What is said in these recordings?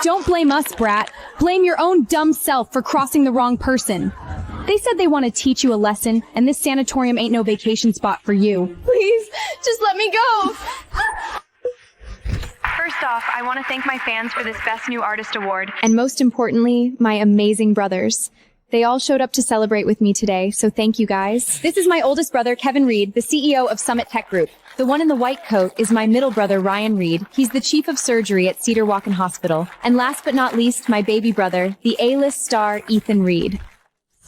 Don't blame us, brat. Blame your own dumb self for crossing the wrong person. They said they want to teach you a lesson, and this sanatorium ain't no vacation spot for you. Please, just let me go. First off, I want to thank my fans for this Best New Artist Award. And most importantly, my amazing brothers. They all showed up to celebrate with me today, so thank you guys. This is my oldest brother, Kevin Reed, the CEO of Summit Tech Group. The one in the white coat is my middle brother, Ryan Reed. He's the chief of surgery at Cedar Walken Hospital. And last but not least, my baby brother, the A-list star, Ethan Reed.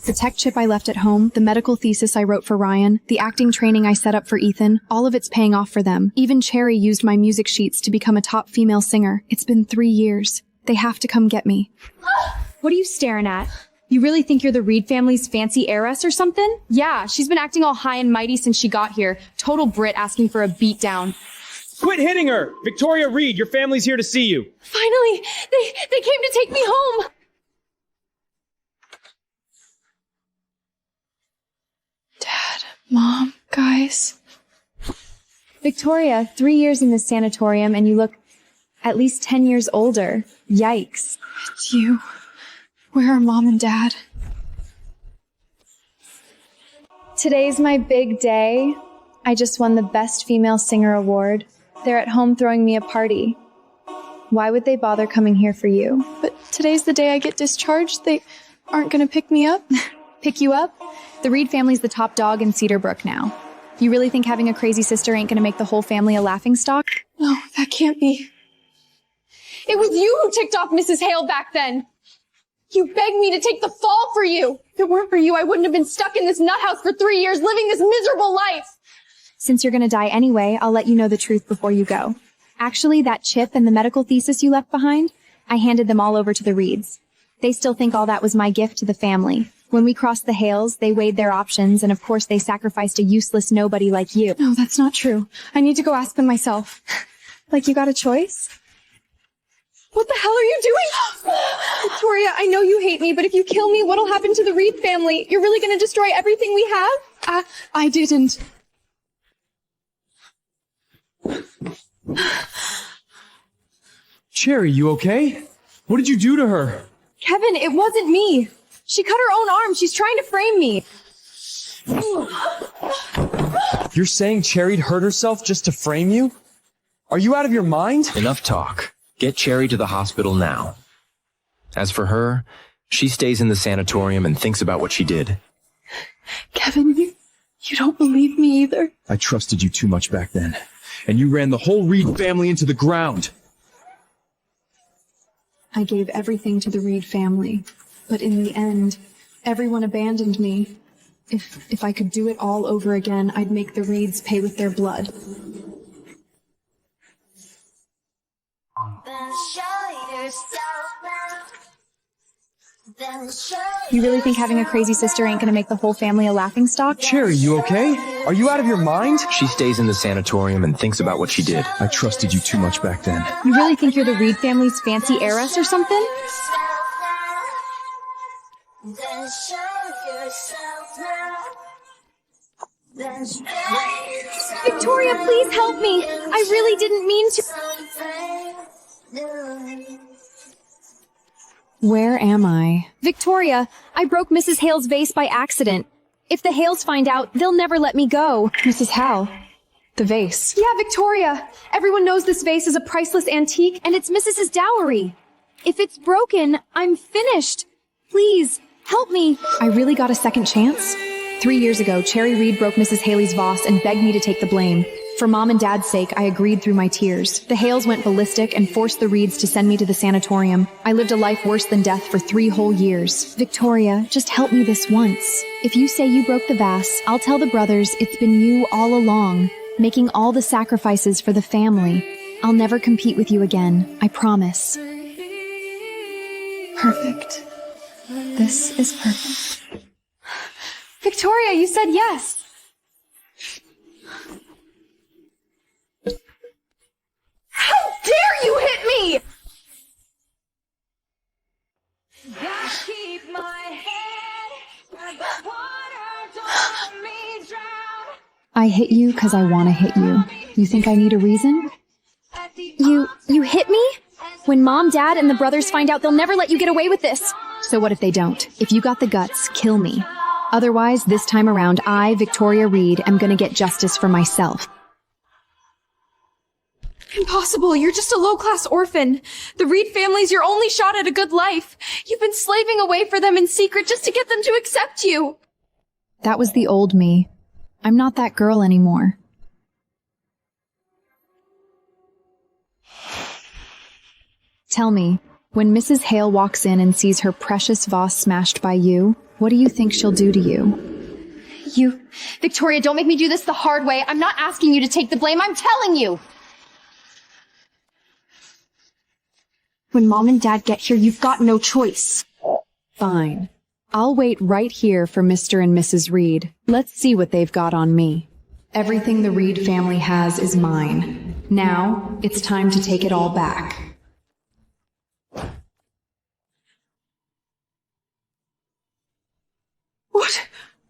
The tech chip I left at home, the medical thesis I wrote for Ryan, the acting training I set up for Ethan, all of it's paying off for them. Even Cherry used my music sheets to become a top female singer. It's been 3 years. They have to come get me. What are you staring at? You really think you're the Reed family's fancy heiress or something? Yeah, she's been acting all high and mighty since she got here. Total Brit asking for a beatdown. Quit hitting her! Victoria Reed, your family's here to see you. Finally, they came to take me home. Dad, Mom, guys. Victoria, 3 years in this sanatorium and you look at least 10 years older. Yikes. It's you. Where are Mom and Dad? Today's my big day. I just won the Best Female Singer Award. They're at home throwing me a party. Why would they bother coming here for you? But today's the day I get discharged. They aren't gonna pick me up? Pick you up? The Reed family's the top dog in Cedarbrook now. You really think having a crazy sister ain't gonna make the whole family a laughingstock? No, that can't be. It was you who ticked off Mrs. Hale back then. You begged me to take the fall for you. If it weren't for you, I wouldn't have been stuck in this nut house for 3 years living this miserable life. Since you're gonna die anyway, I'll let you know the truth before you go. Actually, that chip and the medical thesis you left behind, I handed them all over to the Reeds. They still think all that was my gift to the family. When we crossed the Hales, they weighed their options, and of course they sacrificed a useless nobody like you. No, that's not true. I need to go ask them myself. Like you got a choice? What the hell are you doing? Victoria, I know you hate me, but if you kill me, what'll happen to the Reed family? You're really gonna destroy everything we have? I didn't. Cherry, you okay? What did you do to her? Kevin, it wasn't me. She cut her own arm. She's trying to frame me. You're saying Cherry'd hurt herself just to frame you? Are you out of your mind? Enough talk. Get Cherry to the hospital now. As for her, she stays in the sanatorium and thinks about what she did. Kevin, you don't believe me either. I trusted you too much back then, and you ran the whole Reed family into the ground. I gave everything to the Reed family, but in the end, everyone abandoned me. If I could do it all over again, I'd make the Reeds pay with their blood. You really think having a crazy sister ain't gonna make the whole family a laughingstock? Cherry, you okay? Are you out of your mind? She stays in the sanatorium and thinks about what she did. I trusted you too much back then. You really think you're the Reed family's fancy heiress or something? Victoria, please help me! I really didn't mean to. Where am I? Victoria, I broke Mrs. Hale's vase by accident. If the Hales find out, they'll never let me go. Mrs. Hale? The vase? Yeah, Victoria. Everyone knows this vase is a priceless antique, and it's Mrs.'s dowry. If it's broken, I'm finished. Please, help me. I really got a second chance? 3 years ago, Cherry Reed broke Mrs. Haley's vase and begged me to take the blame. For Mom and Dad's sake, I agreed through my tears. The Hales went ballistic and forced the Reeds to send me to the sanatorium. I lived a life worse than death for 3 whole years. Victoria, just help me this once. If you say you broke the vase, I'll tell the brothers it's been you all along, making all the sacrifices for the family. I'll never compete with you again, I promise. Perfect. This is perfect. Victoria, you said yes. How dare you hit me! I hit you because I want to hit you. You think I need a reason? You hit me? When Mom, Dad, and the brothers find out, they'll never let you get away with this. So what if they don't? If you got the guts, kill me. Otherwise, this time around, I, Victoria Reed, am gonna get justice for myself. Impossible. You're just a low-class orphan. The Reed family's your only shot at a good life. You've been slaving away for them in secret just to get them to accept you. That was the old me. I'm not that girl anymore. Tell me, when Mrs. Hale walks in and sees her precious vase smashed by you, what do you think she'll do to you? Victoria, don't make me do this the hard way. I'm not asking you to take the blame. I'm telling you. When Mom and Dad get here, you've got no choice. Fine. I'll wait right here for Mr. and Mrs. Reed. Let's see what they've got on me. Everything the Reed family has is mine. Now, it's time to take it all back.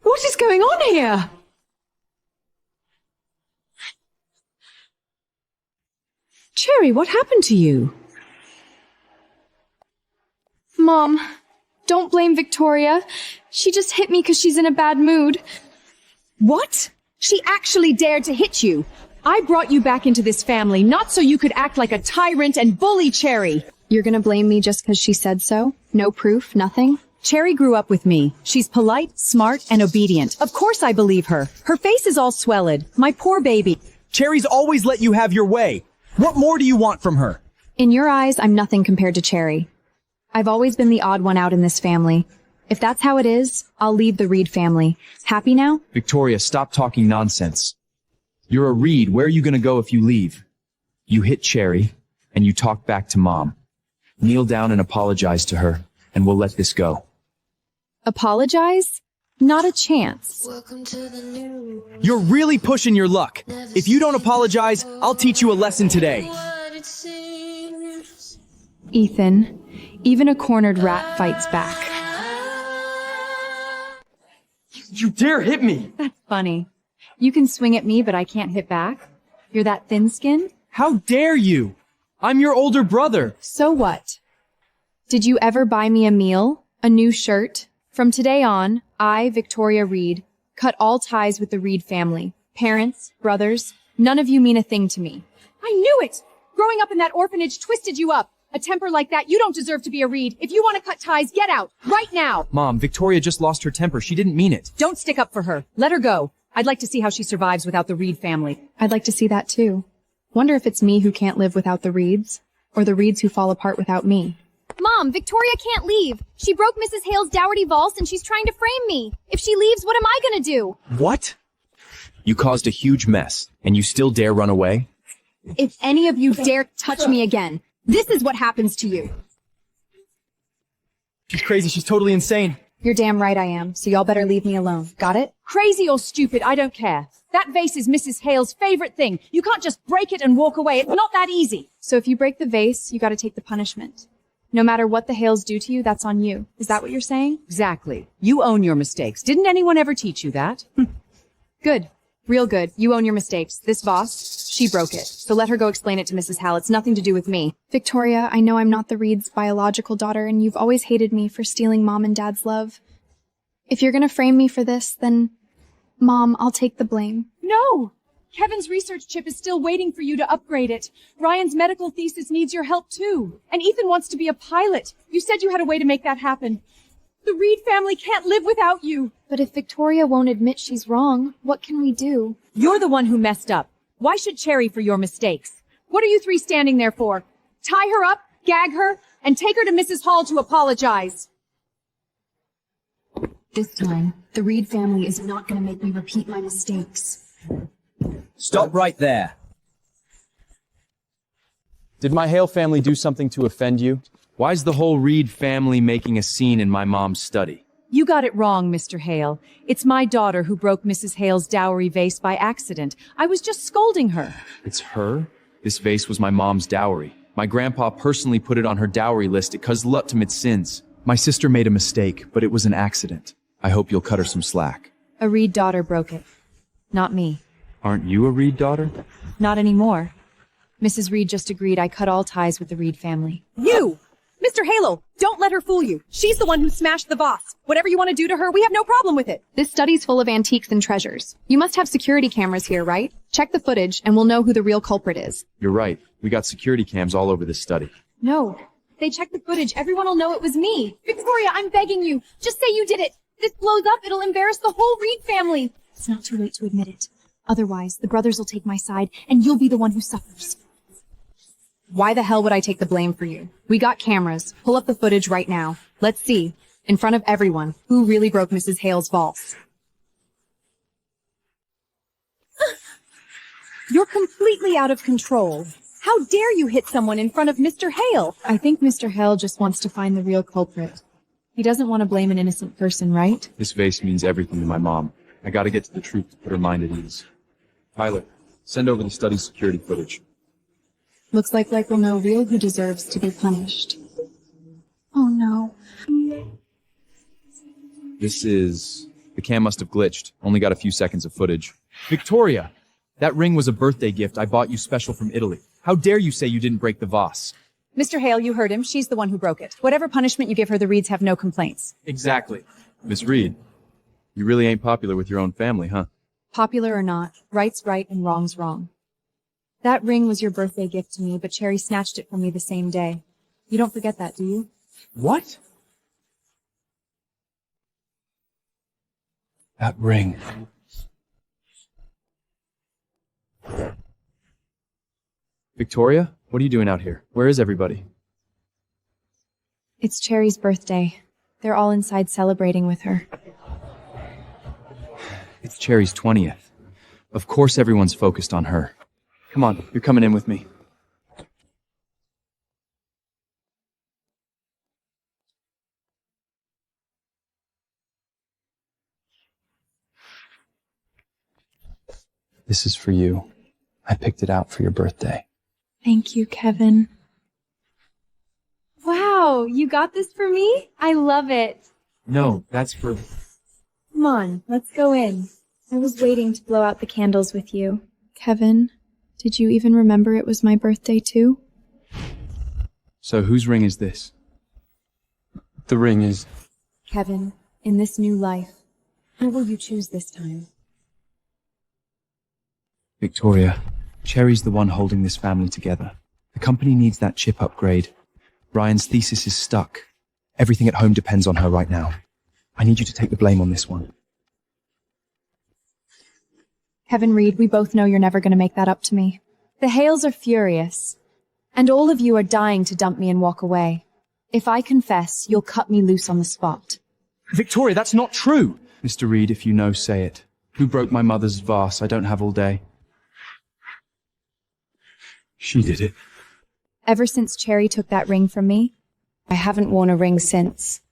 What is going on here? Cherry, what happened to you? Mom, don't blame Victoria. She just hit me because she's in a bad mood. What? She actually dared to hit you. I brought you back into this family not so you could act like a tyrant and bully Cherry. You're gonna blame me just because she said so? No proof, nothing? Cherry grew up with me. She's polite, smart, and obedient. Of course I believe her. Her face is all swelled. My poor baby. Cherry's always let you have your way. What more do you want from her? In your eyes, I'm nothing compared to Cherry. I've always been the odd one out in this family. If that's how it is, I'll leave the Reed family. Happy now? Victoria, stop talking nonsense. You're a Reed. Where are you gonna go if you leave? You hit Cherry, and you talk back to Mom. Kneel down and apologize to her, and we'll let this go. Apologize? Not a chance. You're really pushing your luck. If you don't apologize, I'll teach you a lesson today. Ethan, even a cornered rat fights back. You dare hit me! That's funny. You can swing at me, but I can't hit back? You're that thin-skinned? How dare you? I'm your older brother. So what? Did you ever buy me a meal? A new shirt? From today on, I, Victoria Reed, cut all ties with the Reed family. Parents, brothers, none of you mean a thing to me. I knew it! Growing up in that orphanage twisted you up. A temper like that, you don't deserve to be a Reed. If you want to cut ties, get out, right now! Mom, Victoria just lost her temper. She didn't mean it. Don't stick up for her. Let her go. I'd like to see how she survives without the Reed family. I'd like to see that too. Wonder if it's me who can't live without the Reeds, or the Reeds who fall apart without me. Mom, Victoria can't leave. She broke Mrs. Hale's dowry valse and she's trying to frame me. If she leaves, what am I gonna do? What? You caused a huge mess, and you still dare run away? If any of you dare touch me again, this is what happens to you. She's crazy. She's totally insane. You're damn right I am, so y'all better leave me alone. Got it? Crazy or stupid, I don't care. That vase is Mrs. Hale's favorite thing. You can't just break it and walk away. It's not that easy. So if you break the vase, you gotta take the punishment. No matter what the Hales do to you, that's on you. Is that what you're saying? Exactly. You own your mistakes. Didn't anyone ever teach you that? Good. Real good. You own your mistakes. This vase, she broke it. So let her go explain it to Mrs. Hale. It's nothing to do with me. Victoria, I know I'm not the Reed's biological daughter, and you've always hated me for stealing Mom and Dad's love. If you're gonna frame me for this, then, Mom, I'll take the blame. No! Kevin's research chip is still waiting for you to upgrade it. Ryan's medical thesis needs your help too. And Ethan wants to be a pilot. You said you had a way to make that happen. The Reed family can't live without you. But if Victoria won't admit she's wrong, what can we do? You're the one who messed up. Why should Cherry for your mistakes? What are you three standing there for? Tie her up, gag her, and take her to Mrs. Hall to apologize. This time, the Reed family is not gonna make me repeat my mistakes. Stop right there. Did my Hale family do something to offend you? Why's the whole Reed family making a scene in my mom's study? You got it wrong, Mr. Hale. It's my daughter who broke Mrs. Hale's dowry vase by accident. I was just scolding her. It's her? This vase was my mom's dowry. My grandpa personally put it on her dowry list because of ultimate sins. My sister made a mistake, but it was an accident. I hope you'll cut her some slack. A Reed daughter broke it. Not me. Aren't you a Reed daughter? Not anymore. Mrs. Reed just agreed I cut all ties with the Reed family. You! Mr. Halo, don't let her fool you. She's the one who smashed the vase. Whatever you want to do to her, we have no problem with it. This study's full of antiques and treasures. You must have security cameras here, right? Check the footage and we'll know who the real culprit is. You're right. We got security cams all over this study. No. If they check the footage, everyone will know it was me. Victoria, I'm begging you. Just say you did it. If this blows up, it'll embarrass the whole Reed family. It's not too late to admit it. Otherwise, the brothers will take my side and you'll be the one who suffers. Why the hell would I take the blame for you? We got cameras. Pull up the footage right now. Let's see, in front of everyone, who really broke Mrs. Hale's vaults. You're completely out of control. How dare you hit someone in front of Mr. Hale? I think Mr. Hale just wants to find the real culprit. He doesn't want to blame an innocent person, right? This vase means everything to my mom. I gotta get to the truth to put her mind at ease. Tyler, send over the study's security footage. Looks like we'll know real who deserves to be punished. Oh no. The cam must have glitched. Only got a few seconds of footage. Victoria! That ring was a birthday gift I bought you special from Italy. How dare you say you didn't break the vase? Mr. Hale, you heard him. She's the one who broke it. Whatever punishment you give her, the Reeds have no complaints. Exactly. Miss Reed, you really ain't popular with your own family, huh? Popular or not, right's right and wrong's wrong. That ring was your birthday gift to me, but Cherry snatched it from me the same day. You don't forget that, do you? What? That ring. Victoria, what are you doing out here? Where is everybody? It's Cherry's birthday. They're all inside celebrating with her. It's Cherry's 20th. Of course everyone's focused on her. Come on, you're coming in with me. This is for you. I picked it out for your birthday. Thank you, Kevin. Wow, you got this for me? I love it. No, that's for... Come on, let's go in. I was waiting to blow out the candles with you. Kevin, did you even remember it was my birthday too? So whose ring is this? The ring is... Kevin, in this new life, who will you choose this time? Victoria, Cherry's the one holding this family together. The company needs that chip upgrade. Ryan's thesis is stuck. Everything at home depends on her right now. I need you to take the blame on this one. Kevin Reed, we both know you're never going to make that up to me. The Hales are furious, and all of you are dying to dump me and walk away. If I confess, you'll cut me loose on the spot. Victoria, that's not true! Mr. Reed, if you know, say it. Who broke my mother's vase? I don't have all day. She did it. Ever since Cherry took that ring from me, I haven't worn a ring since.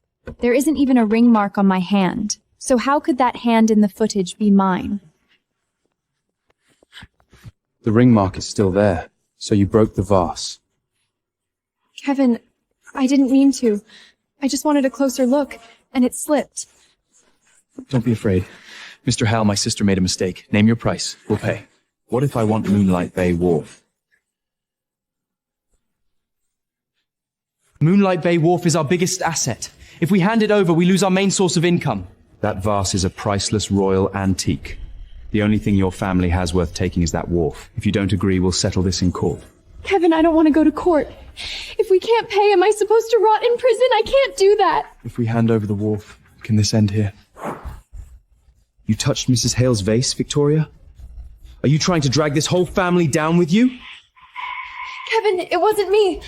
There isn't even a ring mark on my hand, so how could that hand in the footage be mine? The ring mark is still there, so you broke the vase. Kevin, I didn't mean to. I just wanted a closer look, and it slipped. Don't be afraid. Mr. Hal, my sister made a mistake. Name your price. We'll pay. What if I want Moonlight Bay Wharf? Moonlight Bay Wharf is our biggest asset. If we hand it over, we lose our main source of income. That vase is a priceless royal antique. The only thing your family has worth taking is that wharf. If you don't agree, we'll settle this in court. Kevin, I don't want to go to court. If we can't pay, am I supposed to rot in prison? I can't do that. If we hand over the wharf, can this end here? You touched Mrs. Hale's vase, Victoria? Are you trying to drag this whole family down with you? Kevin, it wasn't me.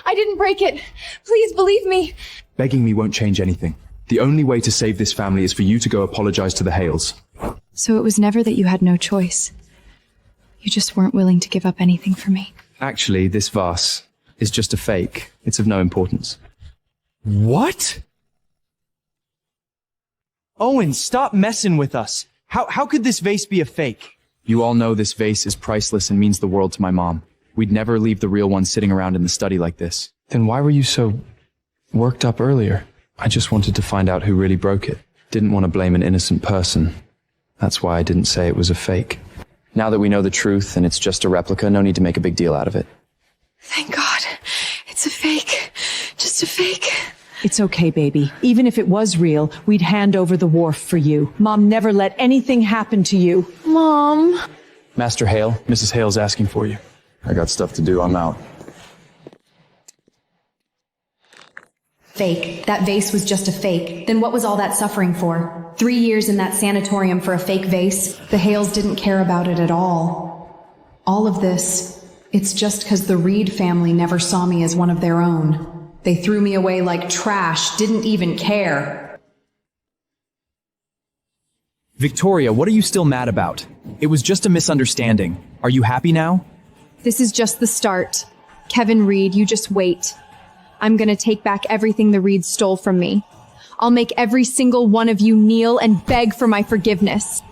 I didn't break it. Please believe me. Begging me won't change anything. The only way to save this family is for you to go apologize to the Hales. So it was never that you had no choice. You just weren't willing to give up anything for me. Actually, this vase is just a fake. It's of no importance. What? Owen, stop messing with us. How could this vase be a fake? You all know this vase is priceless and means the world to my mom. We'd never leave the real one sitting around in the study like this. Then why were you so worked up earlier? I just wanted to find out who really broke it. Didn't want to blame an innocent person. That's why I didn't say it was a fake. Now that we know the truth and it's just a replica, no need to make a big deal out of it. Thank God. It's a fake. Just a fake. It's okay, baby. Even if it was real, we'd hand over the wharf for you. Mom never let anything happen to you. Mom. Master Hale, Mrs. Hale's asking for you. I got stuff to do. I'm out. Fake. That vase was just a fake. Then what was all that suffering for? 3 years in that sanatorium for a fake vase? The Hales didn't care about it at all. All of this, it's just because the Reed family never saw me as one of their own. They threw me away like trash, didn't even care. Victoria, what are you still mad about? It was just a misunderstanding. Are you happy now? This is just the start. Kevin Reed, you just wait. I'm gonna take back everything the Reeds stole from me. I'll make every single one of you kneel and beg for my forgiveness.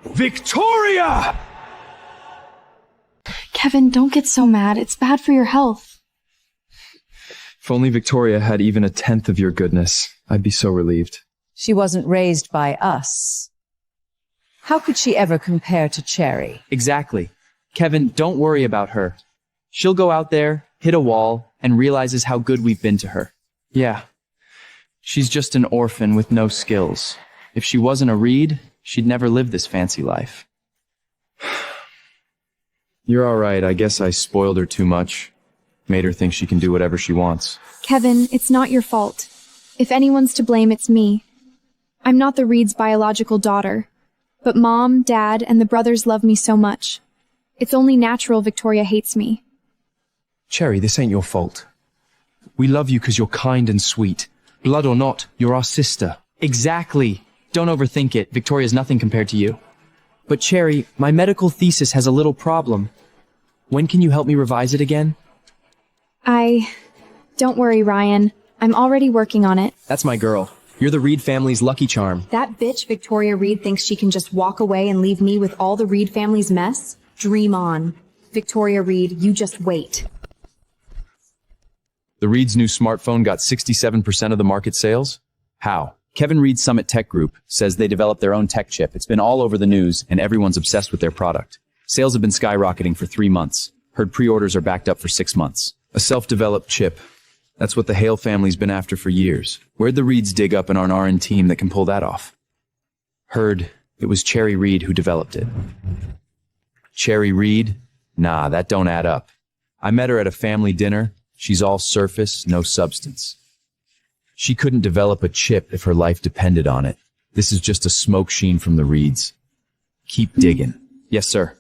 Victoria! Kevin, don't get so mad. It's bad for your health. If only Victoria had even a tenth of your goodness, I'd be so relieved. She wasn't raised by us. How could she ever compare to Cherry? Exactly. Kevin, don't worry about her. She'll go out there, hit a wall, and realizes how good we've been to her. Yeah. She's just an orphan with no skills. If she wasn't a Reed, she'd never live this fancy life. You're all right. I guess I spoiled her too much. Made her think she can do whatever she wants. Kevin, it's not your fault. If anyone's to blame, it's me. I'm not the Reeds' biological daughter. But Mom, Dad, and the brothers love me so much. It's only natural Victoria hates me. Cherry, this ain't your fault. We love you because you're kind and sweet. Blood or not, you're our sister. Exactly. Don't overthink it. Victoria's nothing compared to you. But Cherry, my medical thesis has a little problem. When can you help me revise it again? Don't worry, Ryan. I'm already working on it. That's my girl. You're the Reed family's lucky charm. That bitch Victoria Reed thinks she can just walk away and leave me with all the Reed family's mess? Dream on. Victoria Reed, you just wait. The Reed's new smartphone got 67% of the market sales? How? Kevin Reed's Summit Tech Group says they developed their own tech chip. It's been all over the news, and everyone's obsessed with their product. Sales have been skyrocketing for 3 months. Heard pre-orders are backed up for 6 months. A self-developed chip. That's what the Hale family's been after for years. Where'd the Reeds dig up an R&D team that can pull that off? Heard it was Cherry Reed who developed it. Cherry Reed? Nah, that don't add up. I met her at a family dinner. She's all surface, no substance. She couldn't develop a chip if her life depended on it. This is just a smoke sheen from the Reeds. Keep digging. Yes, sir.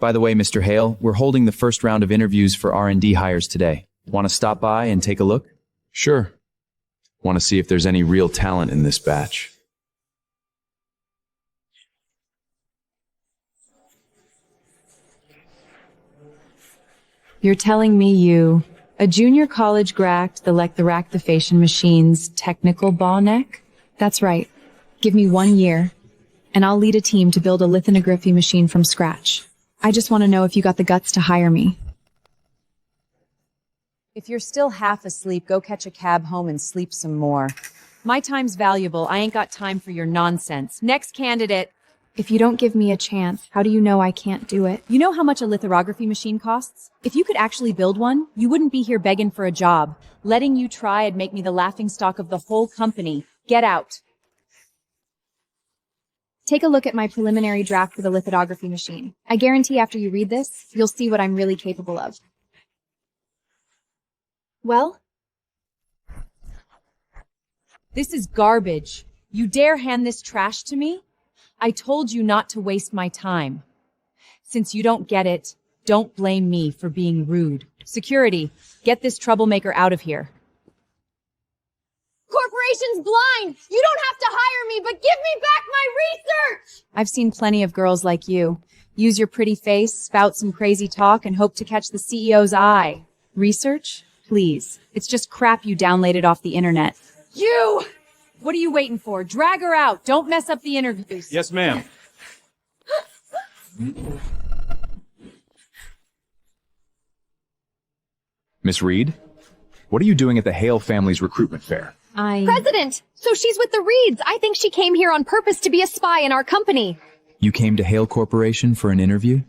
By the way, Mr. Hale, we're holding the first round of interviews for R&D hires today. Want to stop by and take a look? Sure. Want to see if there's any real talent in this batch. You're telling me you, a junior college gract, the lactheractifation machine's technical neck? That's right. Give me 1 year, and I'll lead a team to build a lithography machine from scratch. I just want to know if you got the guts to hire me. If you're still half asleep, go catch a cab home and sleep some more. My time's valuable. I ain't got time for your nonsense. Next candidate. If you don't give me a chance, how do you know I can't do it? You know how much a lithography machine costs? If you could actually build one, you wouldn't be here begging for a job. Letting you try would make me the laughingstock of the whole company. Get out. Take a look at my preliminary draft for the lithography machine. I guarantee after you read this, you'll see what I'm really capable of. Well? This is garbage. You dare hand this trash to me? I told you not to waste my time. Since you don't get it, don't blame me for being rude. Security, get this troublemaker out of here. Corporation's blind! You don't have to hire me, but give me back my research! I've seen plenty of girls like you. Use your pretty face, spout some crazy talk, and hope to catch the CEO's eye. Research? Please. It's just crap you downloaded off the internet. You! What are you waiting for? Drag her out. Don't mess up the interviews. Yes, ma'am. Miss Reed? What are you doing at the Hale family's recruitment fair? President! So she's with the Reeds. I think she came here on purpose to be a spy in our company. You came to Hale Corporation for an interview?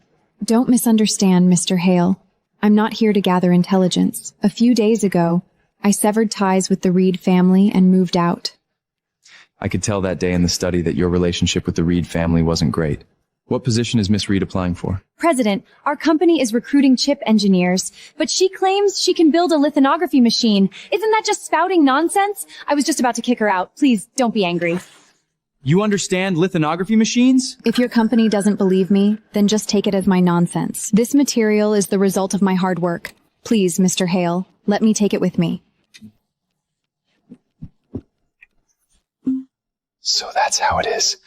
Don't misunderstand, Mr. Hale. I'm not here to gather intelligence. A few days ago, I severed ties with the Reed family and moved out. I could tell that day in the study that your relationship with the Reed family wasn't great. What position is Miss Reed applying for? President, our company is recruiting chip engineers, but she claims she can build a lithography machine. Isn't that just spouting nonsense? I was just about to kick her out. Please, don't be angry. You understand lithography machines? If your company doesn't believe me, then just take it as my nonsense. This material is the result of my hard work. Please, Mr. Hale, let me take it with me. So that's how it is.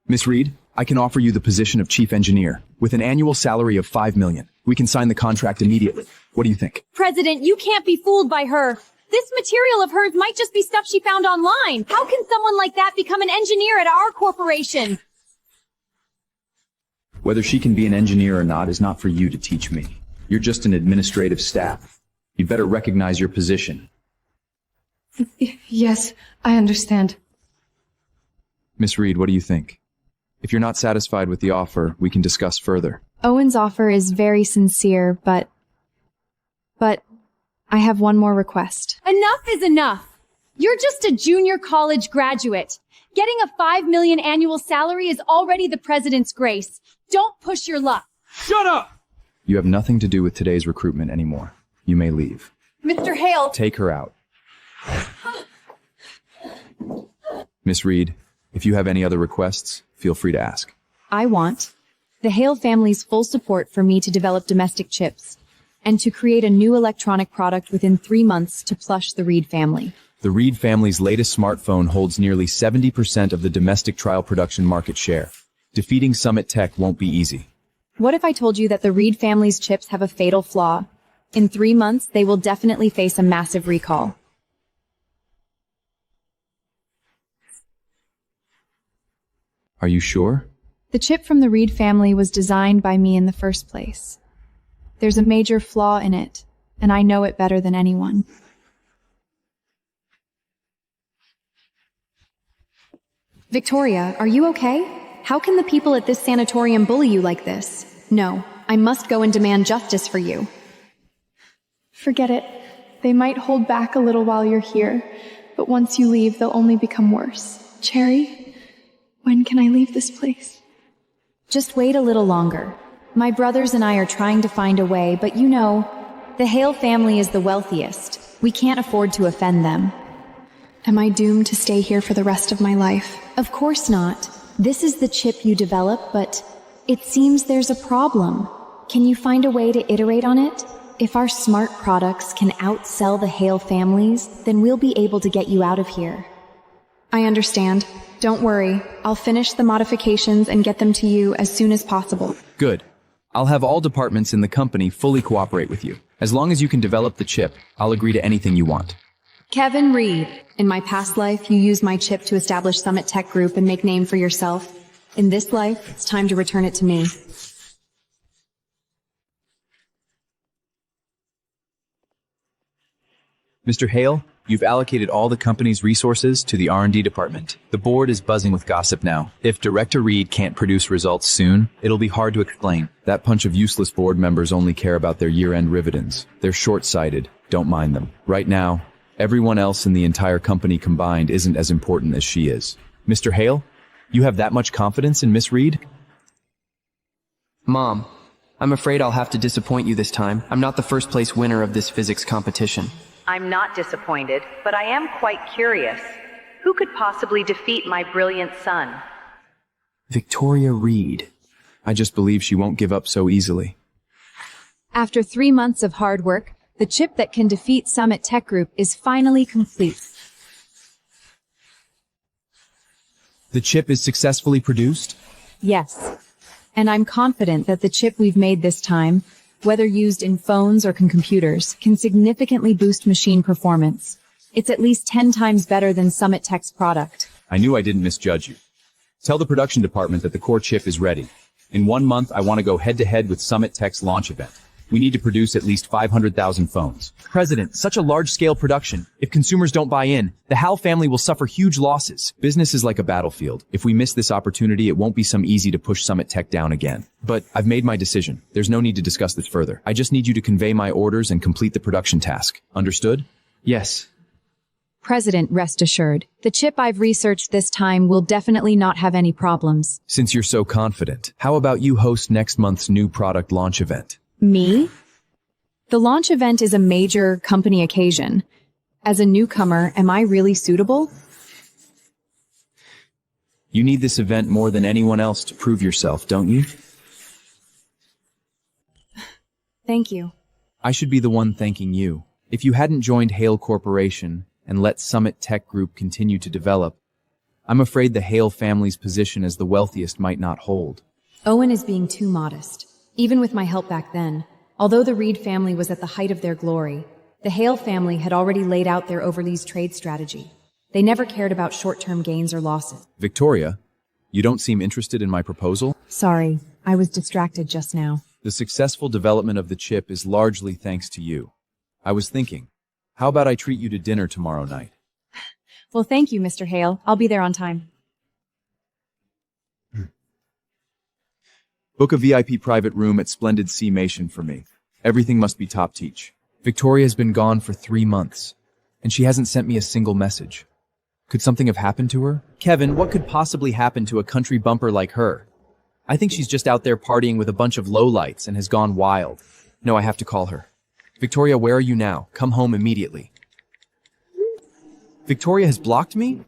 Miss Reed, I can offer you the position of chief engineer with an annual salary of $5 million. We can sign the contract immediately. What do you think? President, you can't be fooled by her. This material of hers might just be stuff she found online. How can someone like that become an engineer at our corporation? Whether she can be an engineer or not is not for you to teach me. You're just an administrative staff. You better recognize your position. Yes, I understand. Miss Reed, what do you think? If you're not satisfied with the offer, we can discuss further. Owen's offer is very sincere, but I have one more request. Enough is enough. You're just a junior college graduate. Getting a $5 million annual salary is already the president's grace. Don't push your luck. Shut up! You have nothing to do with today's recruitment anymore. You may leave. Mr. Hale. Take her out. Miss Reed, if you have any other requests, feel free to ask. I want the Hale family's full support for me to develop domestic chips and to create a new electronic product within 3 months to plush the Reed family. The Reed family's latest smartphone holds nearly 70% of the domestic trial production market share. Defeating Summit Tech won't be easy. What if I told you that the Reed family's chips have a fatal flaw? In 3 months, they will definitely face a massive recall. Are you sure? The chip from the Reed family was designed by me in the first place. There's a major flaw in it, and I know it better than anyone. Victoria, are you okay? How can the people at this sanatorium bully you like this? No, I must go and demand justice for you. Forget it. They might hold back a little while you're here, but once you leave, they'll only become worse. Cherry, when can I leave this place? Just wait a little longer. My brothers and I are trying to find a way, but you know, the Hale family is the wealthiest. We can't afford to offend them. Am I doomed to stay here for the rest of my life? Of course not. This is the chip you develop, but it seems there's a problem. Can you find a way to iterate on it? If our smart products can outsell the Hale families, then we'll be able to get you out of here. I understand. Don't worry. I'll finish the modifications and get them to you as soon as possible. Good. I'll have all departments in the company fully cooperate with you. As long as you can develop the chip, I'll agree to anything you want. Kevin Reed, in my past life, you used my chip to establish Summit Tech Group and make name for yourself. In this life, it's time to return it to me. Mr. Hale, you've allocated all the company's resources to the R&D department. The board is buzzing with gossip now. If Director Reed can't produce results soon, it'll be hard to explain. That bunch of useless board members only care about their year-end dividends. They're short-sighted. Don't mind them. Right now, everyone else in the entire company combined isn't as important as she is. Mr. Hale, you have that much confidence in Miss Reed? Mom, I'm afraid I'll have to disappoint you this time. I'm not the first place winner of this physics competition. I'm not disappointed, but I am quite curious. Who could possibly defeat my brilliant son? Victoria Reed. I just believe she won't give up so easily. After 3 months of hard work, the chip that can defeat Summit Tech Group is finally complete. The chip is successfully produced? Yes. And I'm confident that the chip we've made this time, whether used in phones or computers, can significantly boost machine performance. It's at least 10 times better than Summit Tech's product. I knew I didn't misjudge you. Tell the production department that the core chip is ready. In 1 month, I want to go head-to-head with Summit Tech's launch event. We need to produce at least 500,000 phones. President, such a large-scale production. If consumers don't buy in, the Hal family will suffer huge losses. Business is like a battlefield. If we miss this opportunity, it won't be some easy to push Summit Tech down again. But I've made my decision. There's no need to discuss this further. I just need you to convey my orders and complete the production task. Understood? Yes. President, rest assured. The chip I've researched this time will definitely not have any problems. Since you're so confident, how about you host next month's new product launch event? Me? The launch event is a major company occasion. As a newcomer, am I really suitable? You need this event more than anyone else to prove yourself, don't you? Thank you. I should be the one thanking you. If you hadn't joined Hale Corporation and let Summit Tech Group continue to develop, I'm afraid the Hale family's position as the wealthiest might not hold. Owen is being too modest. Even with my help back then, although the Reed family was at the height of their glory, the Hale family had already laid out their overseas trade strategy. They never cared about short-term gains or losses. Victoria, you don't seem interested in my proposal? Sorry, I was distracted just now. The successful development of the chip is largely thanks to you. I was thinking, how about I treat you to dinner tomorrow night? Well, thank you, Mr. Hale. I'll be there on time. Book a VIP private room at Splendid Sea Mation for me. Everything must be top-teach. Victoria's been gone for 3 months, and she hasn't sent me a single message. Could something have happened to her? Kevin, what could possibly happen to a country bumper like her? I think she's just out there partying with a bunch of lowlights and has gone wild. No, I have to call her. Victoria, where are you now? Come home immediately. Victoria has blocked me?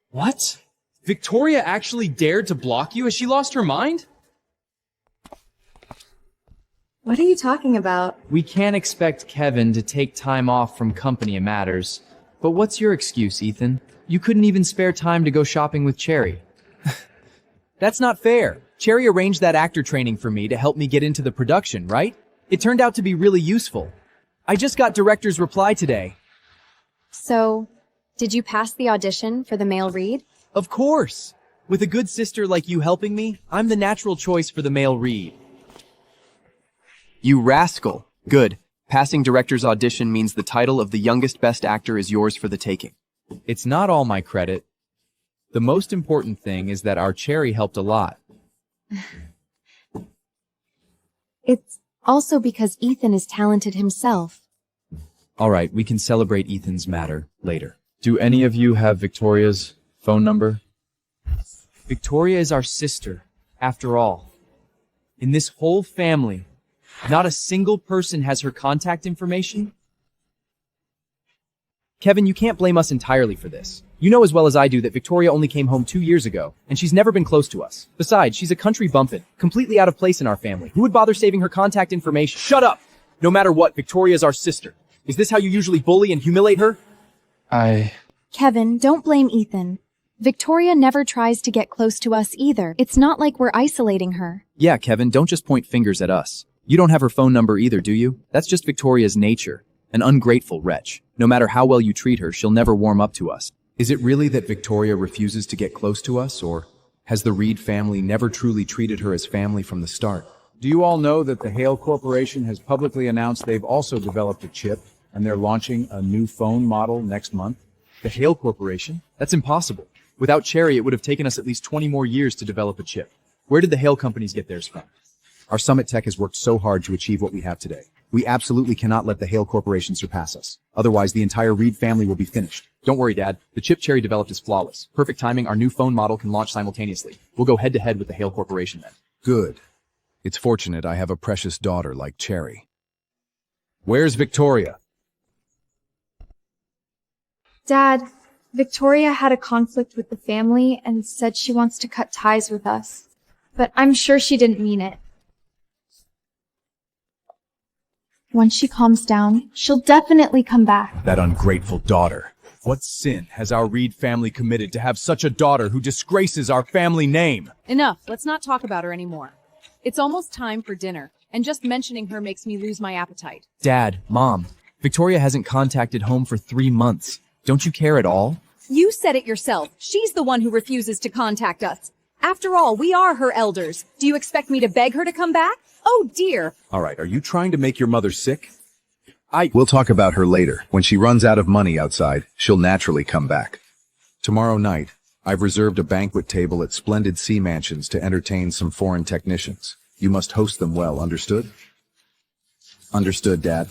What? Victoria actually dared to block you? Has she lost her mind? What are you talking about? We can't expect Kevin to take time off from company matters. But what's your excuse, Ethan? You couldn't even spare time to go shopping with Cherry. That's not fair. Cherry arranged that actor training for me to help me get into the production, right? It turned out to be really useful. I just got director's reply today. So, did you pass the audition for the male read? Of course. With a good sister like you helping me, I'm the natural choice for the male read. You rascal. Good. Passing director's audition means the title of the youngest best actor is yours for the taking. It's not all my credit. The most important thing is that our Cherry helped a lot. It's also because Ethan is talented himself. All right, we can celebrate Ethan's matter later. Do any of you have Victoria's phone number? Victoria is our sister, after all. In this whole family, not a single person has her contact information? Kevin, you can't blame us entirely for this. You know as well as I do that Victoria only came home 2 years ago, and she's never been close to us. Besides, she's a country bumpkin, completely out of place in our family. Who would bother saving her contact information? Shut up! No matter what, Victoria is our sister. Is this how you usually bully and humiliate her? Kevin, don't blame Ethan. Victoria never tries to get close to us either. It's not like we're isolating her. Yeah, Kevin, don't just point fingers at us. You don't have her phone number either, do you? That's just Victoria's nature. An ungrateful wretch. No matter how well you treat her, she'll never warm up to us. Is it really that Victoria refuses to get close to us, or has the Reed family never truly treated her as family from the start? Do you all know that the Hale Corporation has publicly announced they've also developed a chip, and they're launching a new phone model next month? The Hale Corporation? That's impossible. Without Cherry, it would have taken us at least 20 more years to develop a chip. Where did the Hale companies get theirs from? Our Summit Tech has worked so hard to achieve what we have today. We absolutely cannot let the Hale Corporation surpass us. Otherwise, the entire Reed family will be finished. Don't worry, Dad. The chip Cherry developed is flawless. Perfect timing, our new phone model can launch simultaneously. We'll go head-to-head with the Hale Corporation then. Good. It's fortunate I have a precious daughter like Cherry. Where's Victoria? Dad, Victoria had a conflict with the family and said she wants to cut ties with us. But I'm sure she didn't mean it. Once she calms down, she'll definitely come back. That ungrateful daughter. What sin has our Reed family committed to have such a daughter who disgraces our family name? Enough. Let's not talk about her anymore. It's almost time for dinner, and just mentioning her makes me lose my appetite. Dad, Mom, Victoria hasn't contacted home for 3 months. Don't you care at all? You said it yourself. She's the one who refuses to contact us. After all, we are her elders. Do you expect me to beg her to come back? Oh dear. All right, are you trying to make your mother sick? We'll talk about her later. When she runs out of money outside, she'll naturally come back. Tomorrow night, I've reserved a banquet table at Splendid Sea Mansions to entertain some foreign technicians. You must host them well, understood? Understood, Dad.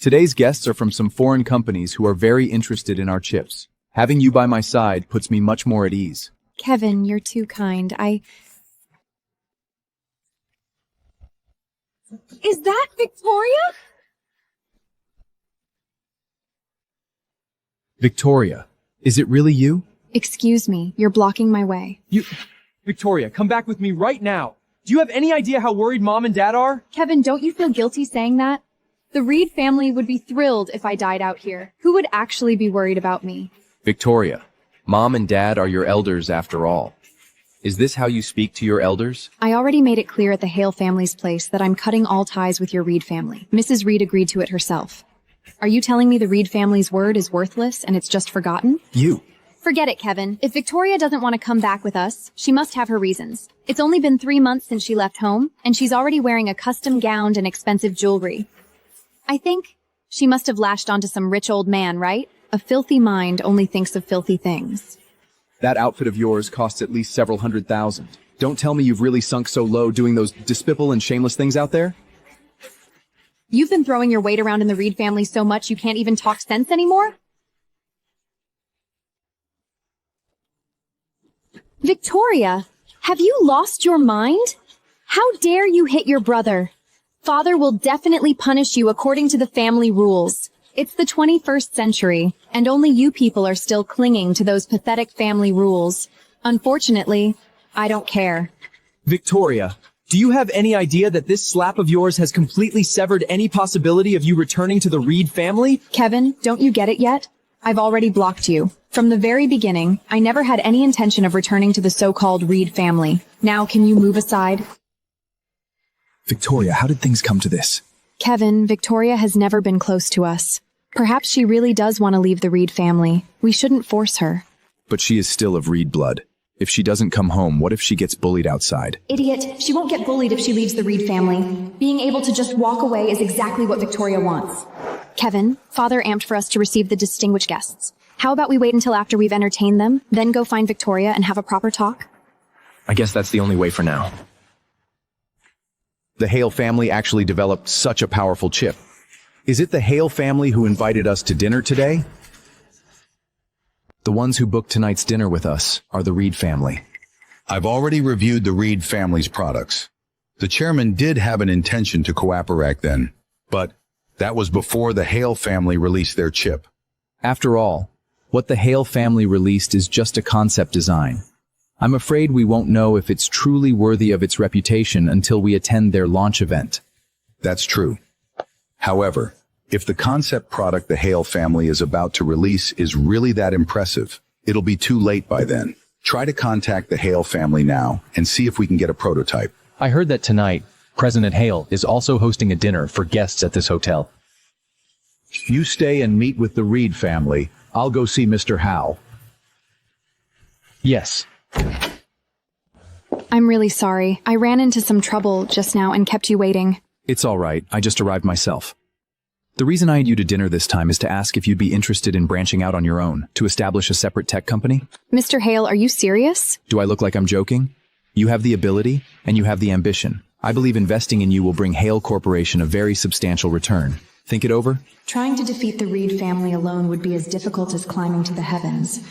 Today's guests are from some foreign companies who are very interested in our chips. Having you by my side puts me much more at ease. Kevin, you're too kind. Is that Victoria? Victoria, is it really you? Excuse me, you're blocking my way. Victoria, come back with me right now. Do you have any idea how worried Mom and Dad are? Kevin, don't you feel guilty saying that? The Reed family would be thrilled if I died out here. Who would actually be worried about me? Victoria, Mom and Dad are your elders after all. Is this how you speak to your elders? I already made it clear at the Hale family's place that I'm cutting all ties with your Reed family. Mrs. Reed agreed to it herself. Are you telling me the Reed family's word is worthless and it's just forgotten? Forget it, Kevin. If Victoria doesn't want to come back with us, she must have her reasons. It's only been 3 months since she left home, and she's already wearing a custom gown and expensive jewelry. I think she must have lashed onto some rich old man, right? A filthy mind only thinks of filthy things. That outfit of yours costs at least several $100,000. Don't tell me you've really sunk so low doing those despicable and shameless things out there? You've been throwing your weight around in the Reed family so much you can't even talk sense anymore? Victoria, have you lost your mind? How dare you hit your brother? Father will definitely punish you according to the family rules. It's the 21st century, and only you people are still clinging to those pathetic family rules. Unfortunately, I don't care. Victoria, do you have any idea that this slap of yours has completely severed any possibility of you returning to the Reed family? Kevin, don't you get it yet? I've already blocked you. From the very beginning, I never had any intention of returning to the so-called Reed family. Now can you move aside? Victoria, how did things come to this? Kevin, Victoria has never been close to us. Perhaps she really does want to leave the Reed family. We shouldn't force her. But she is still of Reed blood. If she doesn't come home, what if she gets bullied outside? Idiot, she won't get bullied if she leaves the Reed family. Being able to just walk away is exactly what Victoria wants. Kevin, Father amped for us to receive the distinguished guests. How about we wait until after we've entertained them, then go find Victoria and have a proper talk? I guess that's the only way for now. The Hale family actually developed such a powerful chip. Is it the Hale family who invited us to dinner today? The ones who booked tonight's dinner with us are the Reed family. I've already reviewed the Reed family's products. The chairman did have an intention to cooperate then, but that was before the Hale family released their chip. After all, what the Hale family released is just a concept design. I'm afraid we won't know if it's truly worthy of its reputation until we attend their launch event. That's true. However, if the concept product the Hale family is about to release is really that impressive, it'll be too late by then. Try to contact the Hale family now and see if we can get a prototype. I heard that tonight, President Hale is also hosting a dinner for guests at this hotel. You stay and meet with the Reed family. I'll go see Mr. Howe. Yes. I'm really sorry. I ran into some trouble just now and kept you waiting. It's all right. I just arrived myself. The reason I had you to dinner this time is to ask if you'd be interested in branching out on your own, to establish a separate tech company. Mr. Hale, are you serious? Do I look like I'm joking? You have the ability, and you have the ambition. I believe investing in you will bring Hale Corporation a very substantial return. Think it over? Trying to defeat the Reed family alone would be as difficult as climbing to the heavens.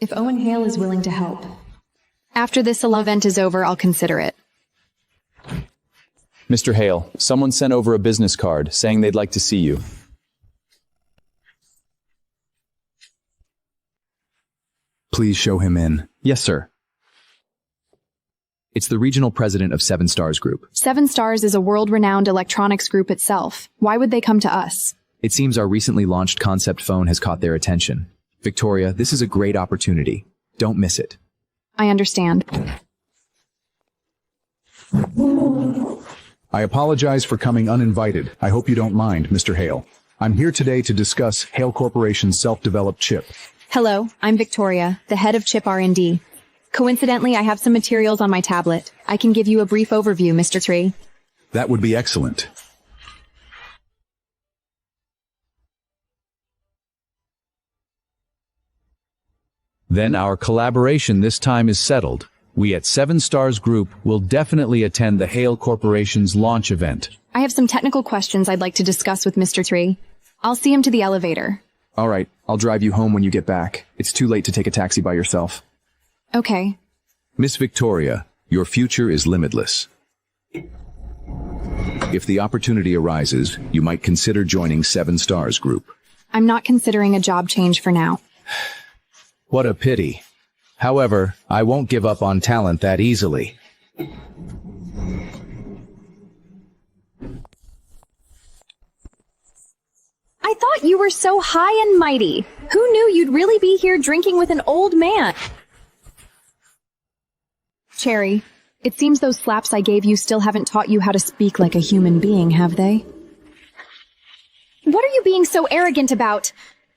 If Owen Hale is willing to help. After this event is over, I'll consider it. Mr. Hale, someone sent over a business card saying they'd like to see you. Please show him in. Yes, sir. It's the regional president of 7 Stars Group. 7 Stars is a world-renowned electronics group itself. Why would they come to us? It seems our recently launched concept phone has caught their attention. Victoria, this is a great opportunity. Don't miss it. I understand. I apologize for coming uninvited. I hope you don't mind, Mr. Hale. I'm here today to discuss Hale Corporation's self-developed chip. Hello, I'm Victoria, the head of Chip R&D. Coincidentally, I have some materials on my tablet. I can give you a brief overview, Mr. Tree. That would be excellent. Then our collaboration this time is settled. We at 7 Stars Group will definitely attend the Hale Corporation's launch event. I have some technical questions I'd like to discuss with Mr. Tree. I'll see him to the elevator. All right, I'll drive you home when you get back. It's too late to take a taxi by yourself. Okay. Miss Victoria, your future is limitless. If the opportunity arises, you might consider joining 7 Stars Group. I'm not considering a job change for now. What a pity. However, I won't give up on talent that easily. I thought you were so high and mighty. Who knew you'd really be here drinking with an old man? Cherry, it seems those slaps I gave you still haven't taught you how to speak like a human being, have they? What are you being so arrogant about?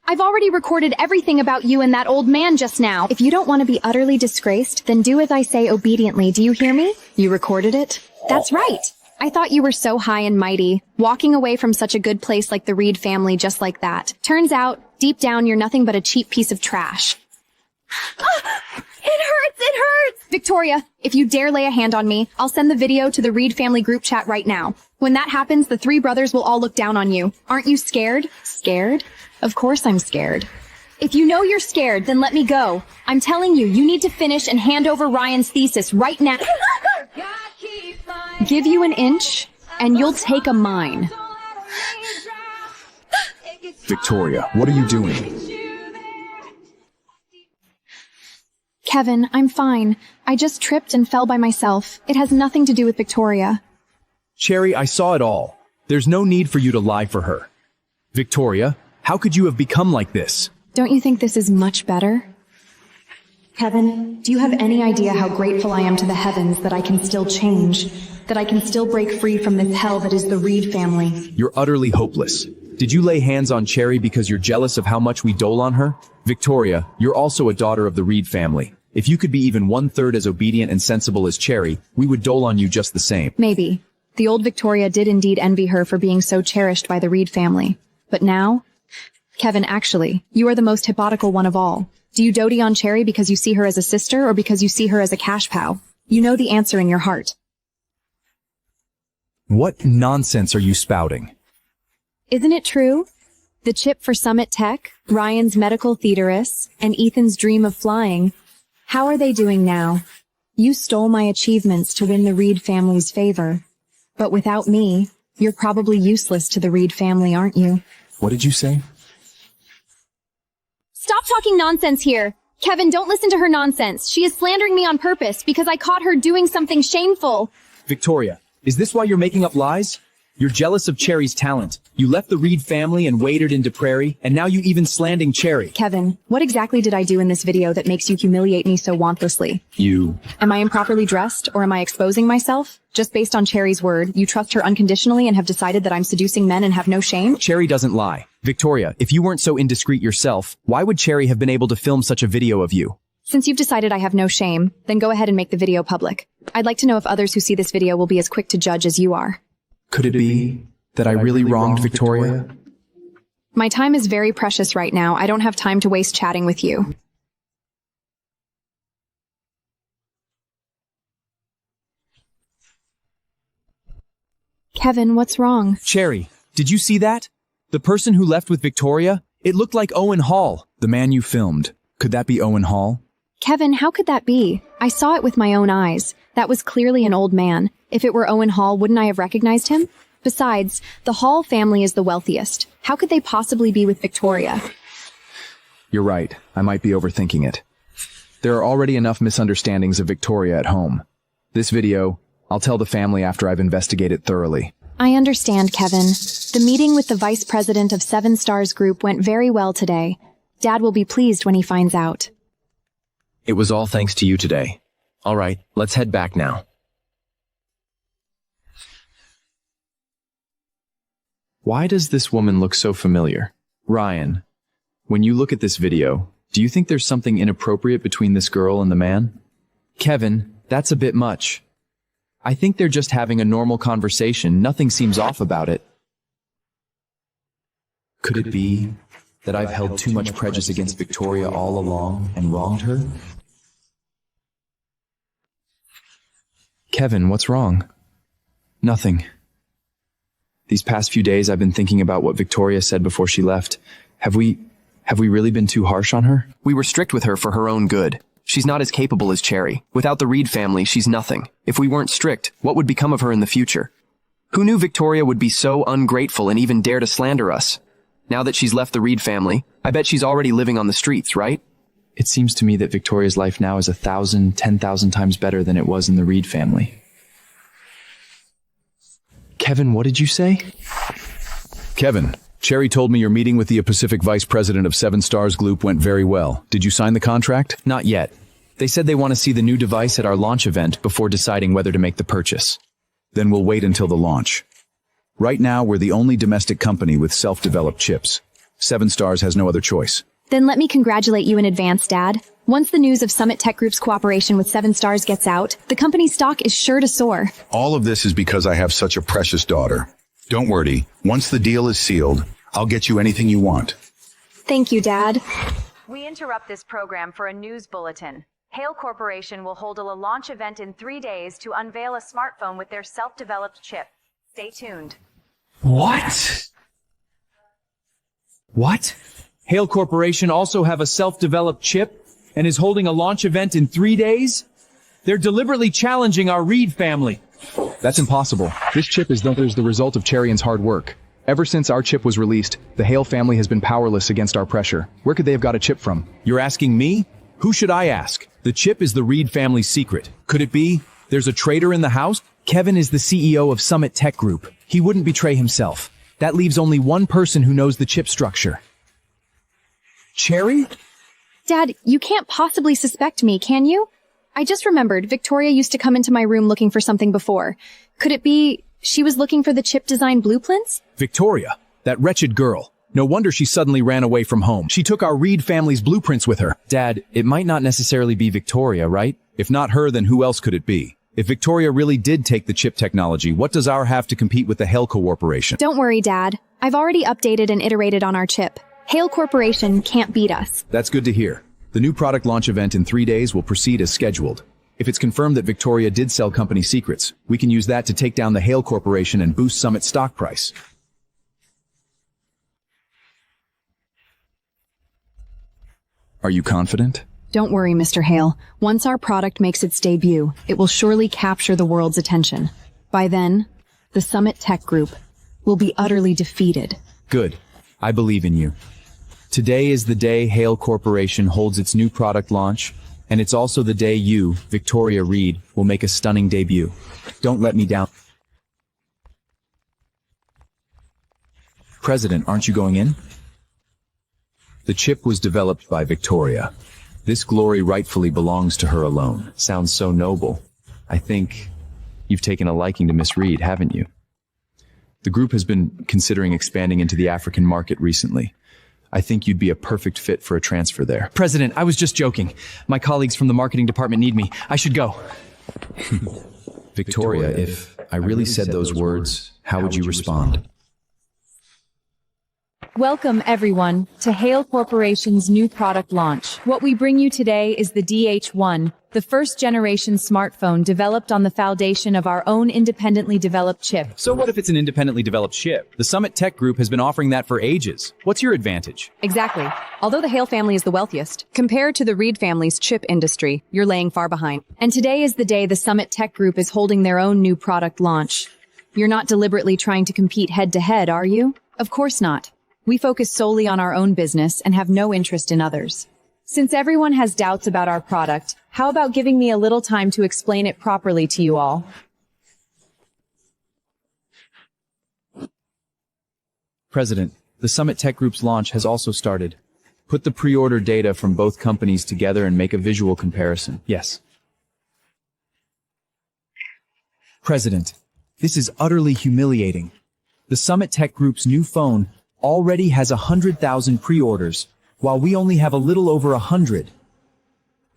I've already recorded everything about you and that old man just now. If you don't want to be utterly disgraced, then do as I say obediently. Do you hear me? You recorded it? That's right. I thought you were so high and mighty, walking away from such a good place like the Reed family just like that. Turns out, deep down, you're nothing but a cheap piece of trash. It hurts! It hurts! Victoria, if you dare lay a hand on me, I'll send the video to the Reed family group chat right now. When that happens, the 3 brothers will all look down on you. Aren't you scared? Scared? Of course I'm scared. If you know you're scared, then let me go. I'm telling you, you need to finish and hand over Ryan's thesis right now. Give you an inch, and you'll take a mine. Victoria, what are you doing? Kevin, I'm fine. I just tripped and fell by myself. It has nothing to do with Victoria. Cherry, I saw it all. There's no need for you to lie for her. Victoria, how could you have become like this? Don't you think this is much better? Kevin, do you have any idea how grateful I am to the heavens that I can still change? That I can still break free from this hell that is the Reed family? You're utterly hopeless. Did you lay hands on Cherry because you're jealous of how much we dole on her? Victoria, you're also a daughter of the Reed family. If you could be even 1/3 as obedient and sensible as Cherry, we would dole on you just the same. Maybe. The old Victoria did indeed envy her for being so cherished by the Reed family. But now? Kevin, actually, you are the most hypocritical one of all. Do you dote on Cherry because you see her as a sister or because you see her as a cash cow? You know the answer in your heart. What nonsense are you spouting? Isn't it true? The chip for Summit Tech, Ryan's medical thesaurus, and Ethan's dream of flying. How are they doing now? You stole my achievements to win the Reed family's favor. But without me, you're probably useless to the Reed family, aren't you? What did you say? Stop talking nonsense here. Kevin, don't listen to her nonsense. She is slandering me on purpose because I caught her doing something shameful. Victoria, is this why you're making up lies? You're jealous of Cherry's talent. You left the Reed family and waded into Prairie, and now you even slanding Cherry. Kevin, what exactly did I do in this video that makes you humiliate me so wantlessly? Am I improperly dressed, or am I exposing myself? Just based on Cherry's word, you trust her unconditionally and have decided that I'm seducing men and have no shame? Cherry doesn't lie. Victoria, if you weren't so indiscreet yourself, why would Cherry have been able to film such a video of you? Since you've decided I have no shame, then go ahead and make the video public. I'd like to know if others who see this video will be as quick to judge as you are. Could it be that I really wronged Victoria? My time is very precious right now. I don't have time to waste chatting with you. Kevin, what's wrong? Cherry, did you see that? The person who left with Victoria? It looked like Owen Hall, the man you filmed. Could that be Owen Hall? Kevin, how could that be? I saw it with my own eyes. That was clearly an old man. If it were Owen Hall, wouldn't I have recognized him? Besides, the Hall family is the wealthiest. How could they possibly be with Victoria? You're right. I might be overthinking it. There are already enough misunderstandings of Victoria at home. This video, I'll tell the family after I've investigated thoroughly. I understand, Kevin. The meeting with the vice president of 7 Stars Group went very well today. Dad will be pleased when he finds out. It was all thanks to you today. All right, let's head back now. Why does this woman look so familiar? Ryan, when you look at this video, Do you think there's something inappropriate between this girl and the man? Kevin, that's a bit much. I think they're just having a normal conversation. Nothing seems off about it. Could it be that I've held too much prejudice against Victoria all along and wronged her? Kevin, what's wrong? Nothing. These past few days I've been thinking about what Victoria said before she left. Have we really been too harsh on her? We were strict with her for her own good. She's not as capable as Cherry. Without the Reed family, she's nothing. If we weren't strict, what would become of her in the future? Who knew Victoria would be so ungrateful and even dare to slander us? Now that she's left the Reed family, I bet she's already living on the streets, right? It seems to me that Victoria's life now is 1,000, 10,000 times better than it was in the Reed family. Kevin, what did you say? Kevin, Cherry told me your meeting with the Pacific Vice President of 7 Stars Group went very well. Did you sign the contract? Not yet. They said they want to see the new device at our launch event before deciding whether to make the purchase. Then we'll wait until the launch. Right now, we're the only domestic company with self-developed chips. 7 Stars has no other choice. Then let me congratulate you in advance, Dad. Once the news of Summit Tech Group's cooperation with 7 Stars gets out, the company's stock is sure to soar. All of this is because I have such a precious daughter. Don't worry. Once the deal is sealed, I'll get you anything you want. Thank you, Dad. We interrupt this program for a news bulletin. Hale Corporation will hold a launch event in 3 days to unveil a smartphone with their self-developed chip. Stay tuned. What? What? Hale Corporation also have a self-developed chip and is holding a launch event in 3 days? They're deliberately challenging our Reed family. That's impossible. This chip is the result of Cherry and's hard work. Ever since our chip was released, the Hale family has been powerless against our pressure. Where could they have got a chip from? You're asking me? Who should I ask? The chip is the Reed family's secret. Could it be there's a traitor in the house? Kevin is the CEO of Summit Tech Group. He wouldn't betray himself. That leaves only one person who knows the chip structure. Cherry? Dad, you can't possibly suspect me, can you? I just remembered Victoria used to come into my room looking for something before. Could it be she was looking for the chip design blueprints? Victoria, that wretched girl. No wonder she suddenly ran away from home. She took our Reed family's blueprints with her. Dad, it might not necessarily be Victoria, right? If not her, then who else could it be? If Victoria really did take the chip technology, what does our have to compete with the Hale Corporation? Don't worry, Dad. I've already updated and iterated on our chip. Hale Corporation can't beat us. That's good to hear. The new product launch event in 3 days will proceed as scheduled. If it's confirmed that Victoria did sell company secrets, we can use that to take down the Hale Corporation and boost Summit's stock price. Are you confident? Don't worry, Mr. Hale. Once our product makes its debut, it will surely capture the world's attention. By then, the Summit Tech Group will be utterly defeated. Good. I believe in you. Today is the day Hale Corporation holds its new product launch, and it's also the day you, Victoria Reed, will make a stunning debut. Don't let me down. President, aren't you going in? The chip was developed by Victoria. This glory rightfully belongs to her alone. Sounds so noble. I think you've taken a liking to Miss Reed, haven't you? The group has been considering expanding into the African market recently. I think you'd be a perfect fit for a transfer there. President, I was just joking. My colleagues from the marketing department need me. I should go. Victoria, if I really said those words, how would you respond? Welcome, everyone, to Hale Corporation's new product launch. What we bring you today is the DH1, the first-generation smartphone developed on the foundation of our own independently developed chip. So what if it's an independently developed chip? The Summit Tech Group has been offering that for ages. What's your advantage? Exactly. Although the Hale family is the wealthiest, compared to the Reed family's chip industry, you're laying far behind. And today is the day the Summit Tech Group is holding their own new product launch. You're not deliberately trying to compete head-to-head, are you? Of course not. We focus solely on our own business and have no interest in others. Since everyone has doubts about our product, how about giving me a little time to explain it properly to you all? President, the Summit Tech Group's launch has also started. Put the pre-order data from both companies together and make a visual comparison. Yes. President, this is utterly humiliating. The Summit Tech Group's new phone already has 100,000 pre-orders, while we only have a little over 100.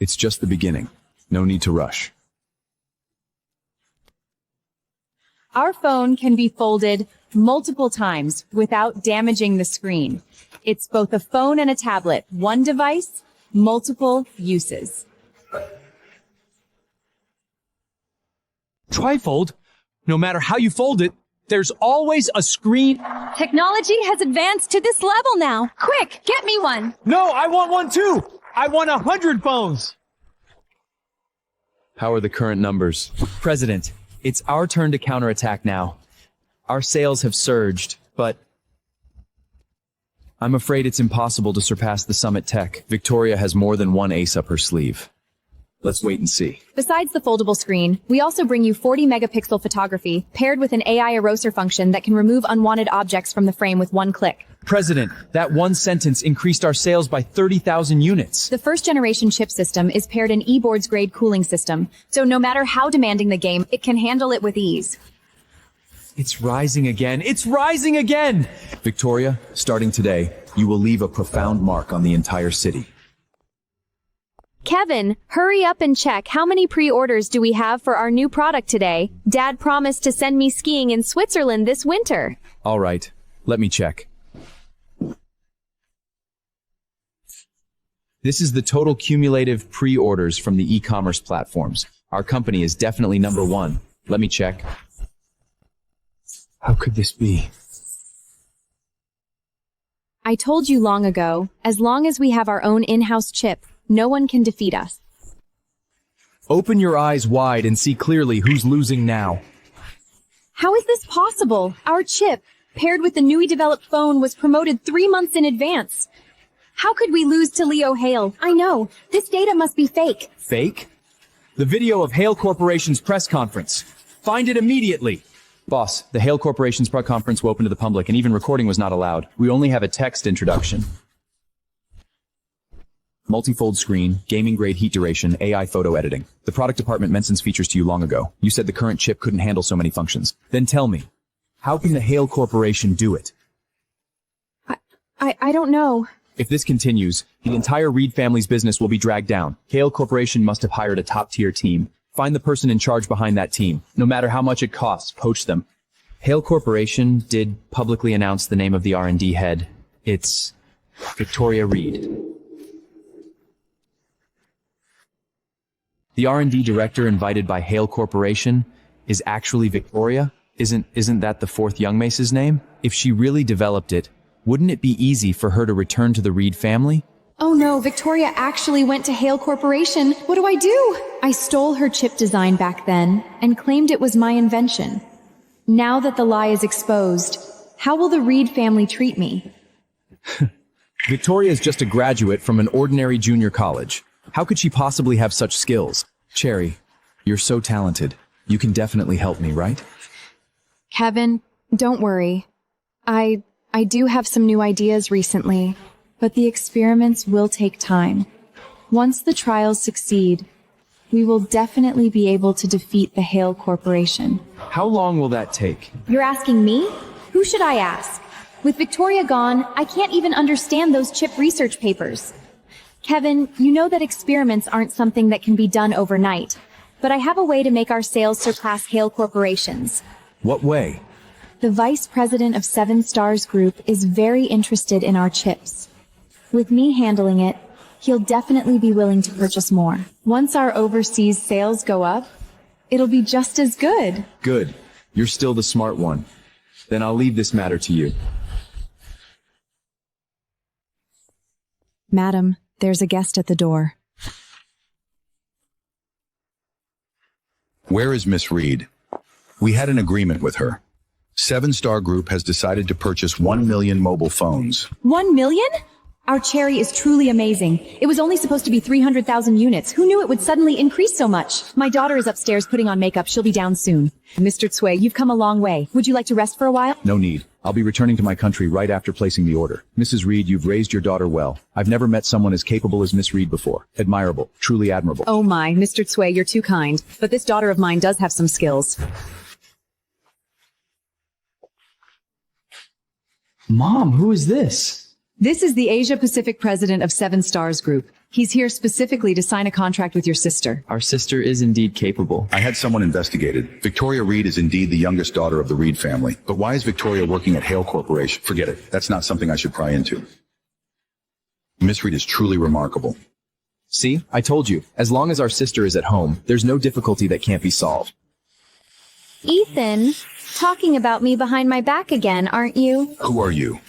It's just the beginning. No need to rush. Our phone can be folded multiple times without damaging the screen. It's both a phone and a tablet. One device, multiple uses. Trifold? No matter how you fold it, there's always a screen. Technology has advanced to this level now. Quick, get me one. No, I want one too. I want 100 phones. How are the current numbers? President, it's our turn to counterattack now. Our sales have surged, but I'm afraid it's impossible to surpass the Summit Tech. Victoria has more than one ace up her sleeve. Let's wait and see. Besides the foldable screen, we also bring you 40 megapixel photography paired with an AI eraser function that can remove unwanted objects from the frame with one click. President, that one sentence increased our sales by 30,000 units. The first generation chip system is paired an eBoards grade cooling system, so no matter how demanding the game, it can handle it with ease. It's rising again. It's rising again! Victoria, starting today, you will leave a profound mark on the entire city. Kevin, hurry up and check how many pre-orders do we have for our new product today. Dad promised to send me skiing in Switzerland this winter. All right, let me check. This is the total cumulative pre-orders from the e-commerce platforms. Our company is definitely number one. Let me check. How could this be? I told you long ago, as long as we have our own in-house chip, no one can defeat us. Open your eyes wide and see clearly who's losing now. How is this possible? Our chip, paired with the newly developed phone, was promoted 3 months in advance. How could we lose to Leo Hale? I know. This data must be fake. Fake? The video of Hale Corporation's press conference. Find it immediately. Boss, the Hale Corporation's press conference was open to the public and even recording was not allowed. We only have a text introduction. Multi-fold screen, gaming-grade heat duration, AI photo editing. The product department mentions features to you long ago. You said the current chip couldn't handle so many functions. Then tell me, how can the Hale Corporation do it? I don't know. If this continues, the entire Reed family's business will be dragged down. Hale Corporation must have hired a top-tier team. Find the person in charge behind that team. No matter how much it costs, poach them. Hale Corporation did publicly announce the name of the R&D head. It's Victoria Reed. The R&D director invited by Hale Corporation is actually Victoria? Isn't that the fourth young Mace's name? If she really developed it, wouldn't it be easy for her to return to the Reed family? Oh no, Victoria actually went to Hale Corporation. What do I do? I stole her chip design back then and claimed it was my invention. Now that the lie is exposed, how will the Reed family treat me? Victoria is just a graduate from an ordinary junior college. How could she possibly have such skills? Cherry, you're so talented. You can definitely help me, right? Kevin, don't worry. I do have some new ideas recently, but the experiments will take time. Once the trials succeed, we will definitely be able to defeat the Hale Corporation. How long will that take? You're asking me? Who should I ask? With Victoria gone, I can't even understand those chip research papers. Kevin, you know that experiments aren't something that can be done overnight, but I have a way to make our sales surpass Hale Corporation's. What way? The vice president of Seven Stars Group is very interested in our chips. With me handling it, he'll definitely be willing to purchase more. Once our overseas sales go up, it'll be just as good. Good. You're still the smart one. Then I'll leave this matter to you. Madam, there's a guest at the door. Where is Miss Reed? We had an agreement with her. Seven Star Group has decided to purchase 1 million mobile phones. 1 million? Our cherry is truly amazing. It was only supposed to be 300,000 units. Who knew it would suddenly increase so much? My daughter is upstairs putting on makeup. She'll be down soon. Mr. Tsui, you've come a long way. Would you like to rest for a while? No need. I'll be returning to my country right after placing the order. Mrs. Reed, you've raised your daughter well. I've never met someone as capable as Miss Reed before. Admirable. Truly admirable. Oh my, Mr. Tsui, you're too kind. But this daughter of mine does have some skills. Mom, who is this? This is the Asia Pacific president of Seven Stars Group. He's here specifically to sign a contract with your sister. Our sister is indeed capable. I had someone investigated. Victoria Reed is indeed the youngest daughter of the Reed family. But why is Victoria working at Hale Corporation? Forget it. That's not something I should pry into. Miss Reed is truly remarkable. See, I told you, as long as our sister is at home, there's no difficulty that can't be solved. Ethan, talking about me behind my back again, aren't you? Who are you?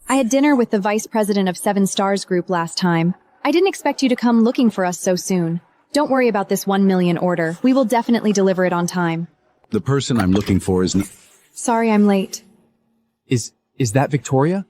I had dinner with the vice president of Seven Stars Group last time. I didn't expect you to come looking for us so soon. Don't worry about this 1 million order. We will definitely deliver it on time. The person I'm looking for is... Sorry I'm late. Is that Victoria?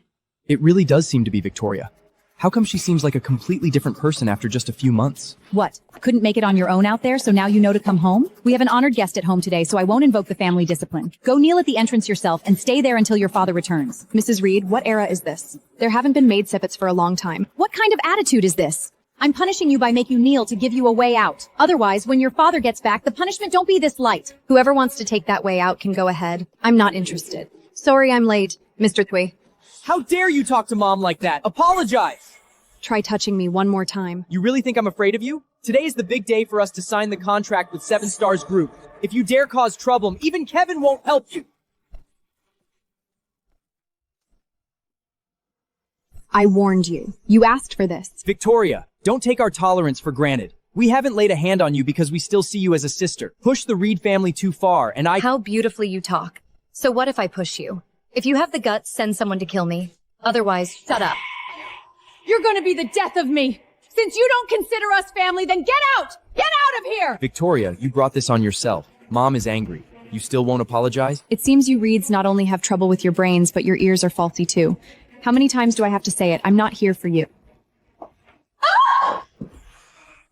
It really does seem to be Victoria. How come she seems like a completely different person after just a few months? What? Couldn't make it on your own out there, so now you know to come home? We have an honored guest at home today, so I won't invoke the family discipline. Go kneel at the entrance yourself and stay there until your father returns. Mrs. Reed, what era is this? There haven't been maid sippets for a long time. What kind of attitude is this? I'm punishing you by making you kneel to give you a way out. Otherwise, when your father gets back, the punishment don't be this light. Whoever wants to take that way out can go ahead. I'm not interested. Sorry I'm late, Mr. Thuy. How dare you talk to Mom like that? Apologize! Try touching me one more time. You really think I'm afraid of you? Today is the big day for us to sign the contract with Seven Stars Group. If you dare cause trouble, even Kevin won't help you. I warned you. You asked for this. Victoria, don't take our tolerance for granted. We haven't laid a hand on you because we still see you as a sister. Push the Reed family too far, and How beautifully you talk. So what if I push you? If you have the guts, send someone to kill me. Otherwise, shut up. You're gonna be the death of me! Since you don't consider us family, then get out! Get out of here! Victoria, you brought this on yourself. Mom is angry. You still won't apologize? It seems you Reeds not only have trouble with your brains, but your ears are faulty too. How many times do I have to say it? I'm not here for you.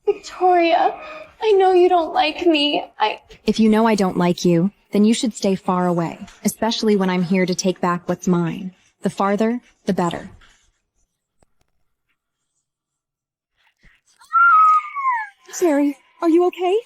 Victoria, I know you don't like me. If you know I don't like you, then you should stay far away, especially when I'm here to take back what's mine. The farther, the better. Jerry, are you okay?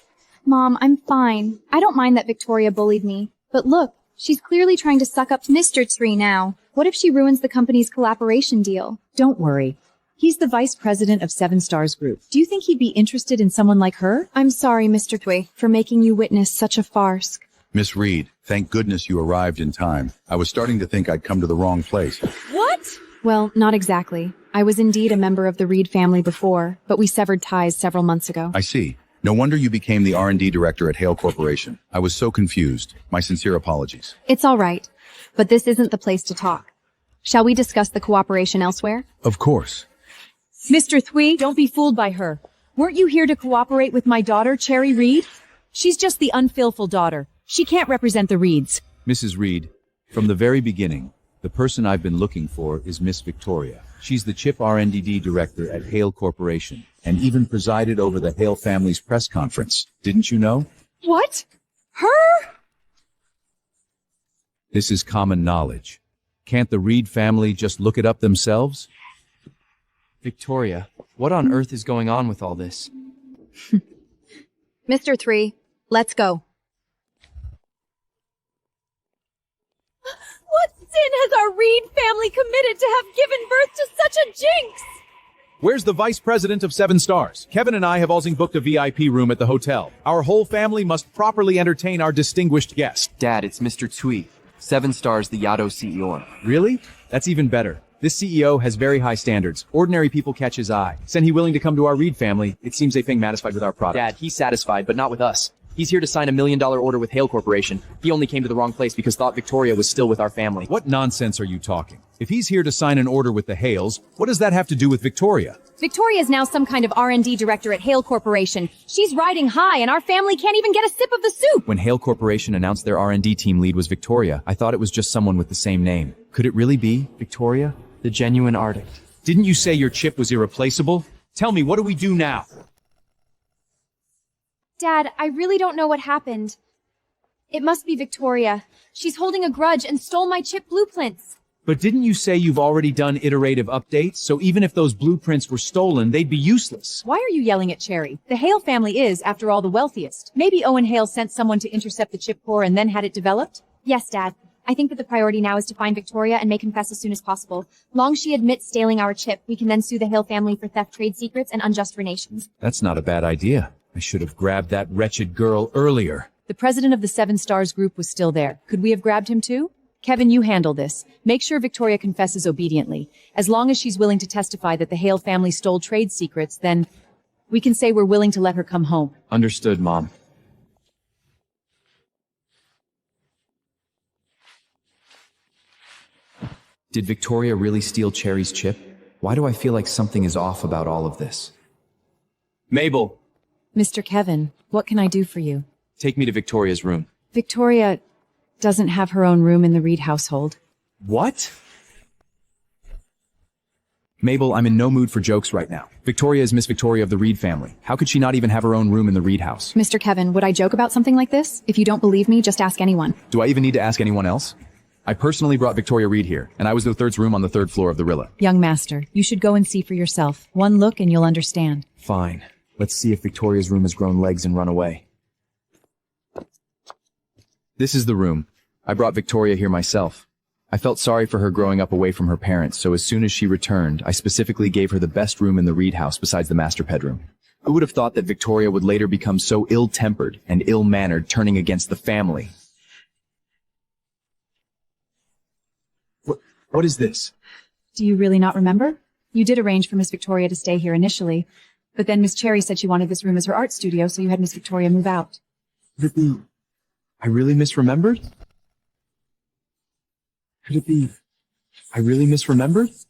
Mom, I'm fine. I don't mind that Victoria bullied me. But look, she's clearly trying to suck up Mr. Tree now. What if she ruins the company's collaboration deal? Don't worry. He's the vice president of Seven Stars Group. Do you think he'd be interested in someone like her? I'm sorry, Mr. Thuy, for making you witness such a farce. Miss Reed, thank goodness you arrived in time. I was starting to think I'd come to the wrong place. What? Well, not exactly. I was indeed a member of the Reed family before, but we severed ties several months ago. I see. No wonder you became the R&D director at Hale Corporation. I was so confused. My sincere apologies. It's all right, but this isn't the place to talk. Shall we discuss the cooperation elsewhere? Of course. Mr. Thuy, don't be fooled by her. Weren't you here to cooperate with my daughter, Cherry Reed? She's just the unfilful daughter. She can't represent the Reeds. Mrs. Reed, from the very beginning, the person I've been looking for is Miss Victoria. She's the Chip R&D director at Hale Corporation, and even presided over the Hale family's press conference. Didn't you know? What? Her? This is common knowledge. Can't the Reed family just look it up themselves? Victoria, what on earth is going on with all this? Mr. Thuy, let's go. What sin has our Reed family committed to have given birth to such a jinx? Where's the vice president of Seven Stars? Kevin and I have also booked a VIP room at the hotel. Our whole family must properly entertain our distinguished guest. Dad, it's Mr. Thuy. 7 Stars, the Yado CEO. Really? That's even better. This CEO has very high standards. Ordinary people catch his eye. Send he willing to come to our Reed family. It seems they think satisfied with our product. Dad, he's satisfied, but not with us. He's here to sign $1 million order with Hale Corporation. He only came to the wrong place because thought Victoria was still with our family. What nonsense are you talking? If he's here to sign an order with the Hales, what does that have to do with Victoria? Victoria is now some kind of R&D director at Hale Corporation. She's riding high, and our family can't even get a sip of the soup. When Hale Corporation announced their R&D team lead was Victoria, I thought it was just someone with the same name. Could it really be Victoria, the genuine artist? Didn't you say your chip was irreplaceable? Tell me, what do we do now? Dad, I really don't know what happened. It must be Victoria. She's holding a grudge and stole my chip blueprints. But didn't you say you've already done iterative updates? So even if those blueprints were stolen, they'd be useless. Why are you yelling at Cherry? The Hale family is, after all, the wealthiest. Maybe Owen Hale sent someone to intercept the chip core and then had it developed? Yes, Dad. I think that the priority now is to find Victoria and make confess as soon as possible. Long she admits stealing our chip, we can then sue the Hale family for theft, trade secrets, and unjust donations. That's not a bad idea. I should have grabbed that wretched girl earlier. The president of the Seven Stars group was still there. Could we have grabbed him too? Kevin, you handle this. Make sure Victoria confesses obediently. As long as she's willing to testify that the Hale family stole trade secrets, then we can say we're willing to let her come home. Understood, Mom. Did Victoria really steal Cherry's chip? Why do I feel like something is off about all of this? Mabel! Mr. Kevin, what can I do for you? Take me to Victoria's room. Victoria doesn't have her own room in the Reed household. What? Mabel, I'm in no mood for jokes right now. Victoria is Miss Victoria of the Reed family. How could she not even have her own room in the Reed house? Mr. Kevin, would I joke about something like this? If you don't believe me, just ask anyone. Do I even need to ask anyone else? I personally brought Victoria Reed here, and I was the third's room on the third floor of the Rilla. Young master, you should go and see for yourself. One look and you'll understand. Fine. Let's see if Victoria's room has grown legs and run away. This is the room. I brought Victoria here myself. I felt sorry for her growing up away from her parents, so as soon as she returned, I specifically gave her the best room in the Reed house besides the master bedroom. Who would have thought that Victoria would later become so ill-tempered and ill-mannered, turning against the family? What is this? Do you really not remember? You did arrange for Miss Victoria to stay here initially, but then Miss Cherry said she wanted this room as her art studio, so you had Miss Victoria move out. Could it be I really misremembered? Could it be I really misremembered?